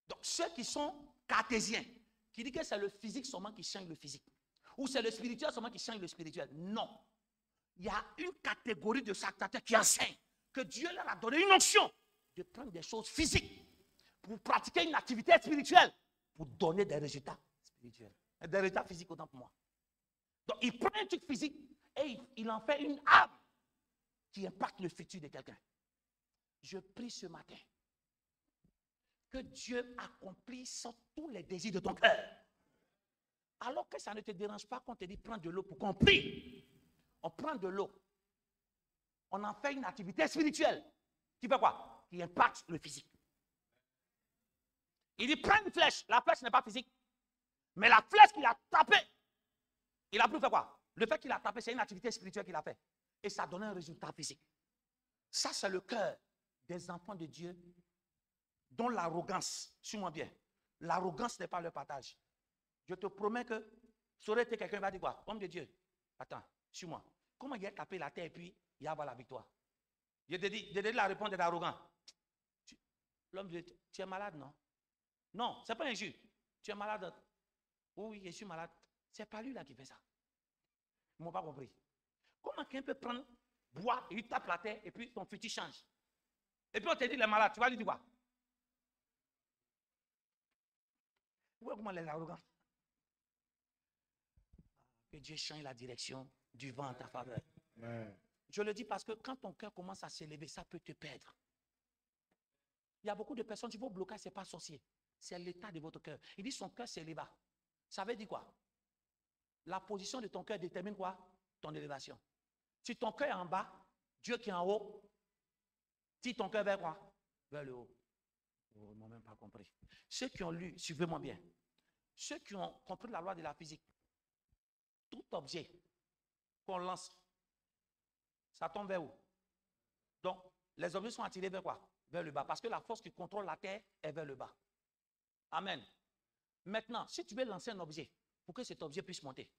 Donc, ceux qui sont cartésiens, qui disent que c'est le physique seulement qui change le physique, ou c'est le spirituel seulement qui change le spirituel. Non. Il y a une catégorie de spectateurs qui enseignent que Dieu leur a donné une onction de prendre des choses physiques pour pratiquer une activité spirituelle pour donner des résultats spirituels. Et des résultats physiques autant pour moi. Donc, il prend un truc physique et il en fait une arme qui impacte le futur de quelqu'un. Je prie ce matin que Dieu accomplisse tous les désirs de ton cœur. Alors que ça ne te dérange pas qu'on te dit prends de l'eau pour qu'on prie. On prend de l'eau. On en fait une activité spirituelle. Qui fait quoi? Qui impacte le physique. Il dit prends une flèche. La flèche n'est pas physique. Mais la flèche qu'il a tapée, il a pu faire quoi? Le fait qu'il a tapé, c'est une activité spirituelle qu'il a fait. Et ça donne un résultat physique. Ça, c'est le cœur des enfants de Dieu dont l'arrogance, suis-moi bien, l'arrogance n'est pas le partage. Je te promets que ça aurait été quelqu'un qui va dire quoi? Homme de Dieu, attends, suis-moi. Comment il a tapé la terre et puis il y a la victoire? Je te dis la réponse est arrogant. L'homme de Dieu, tu es malade, non? Non, ce n'est pas injure. Tu es malade. Oui, je suis malade. Ce n'est pas lui là qui fait ça. Ils ne m'ont pas compris. Comment quelqu'un peut prendre, boire et il tape la terre et puis ton futur change? Et puis on te dit, il est malade, tu vas lui dire quoi? Vous voyez comment les arrogants? Que Dieu change la direction du vent en ta faveur. Amen. Je le dis parce que quand ton cœur commence à s'élever, ça peut te perdre. Il y a beaucoup de personnes qui vont bloquer, ce n'est pas sorcier. C'est l'état de votre cœur. Il dit son cœur s'éleva. Ça veut dire quoi? La position de ton cœur détermine quoi? Ton élévation. Si ton cœur est en bas, Dieu qui est en haut, si ton cœur vers quoi? Vers le haut. Oh, ils n'ont même pas compris. Ceux qui ont lu, suivez-moi bien. Ceux qui ont compris la loi de la physique, tout objet qu'on lance, ça tombe vers où? Donc, les objets sont attirés vers quoi? Vers le bas. Parce que la force qui contrôle la terre est vers le bas. Amen. Maintenant, si tu veux lancer un objet, pour que cet objet puisse monter,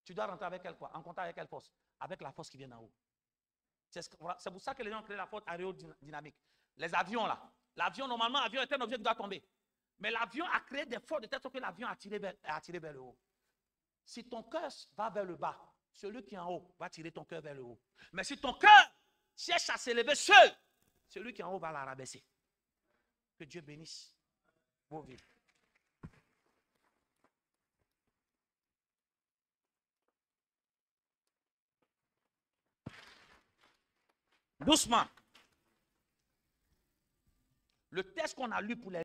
tu dois rentrer avec elle quoi? En contact avec quelle force? Avec la force qui vient d'en haut. C'est pour ça que les gens ont créé la force aérodynamique. Les avions là. L'avion, normalement, l'avion est un objet qui doit tomber. Mais l'avion a créé des forces de telle sorte que l'avion est attiré vers le haut. Si ton cœur va vers le bas, celui qui est en haut va tirer ton cœur vers le haut. Mais si ton cœur cherche à s'élever seul, celui qui est en haut va la rabaisser. Que Dieu bénisse vos vies. Doucement. Le texte qu'on a lu pour les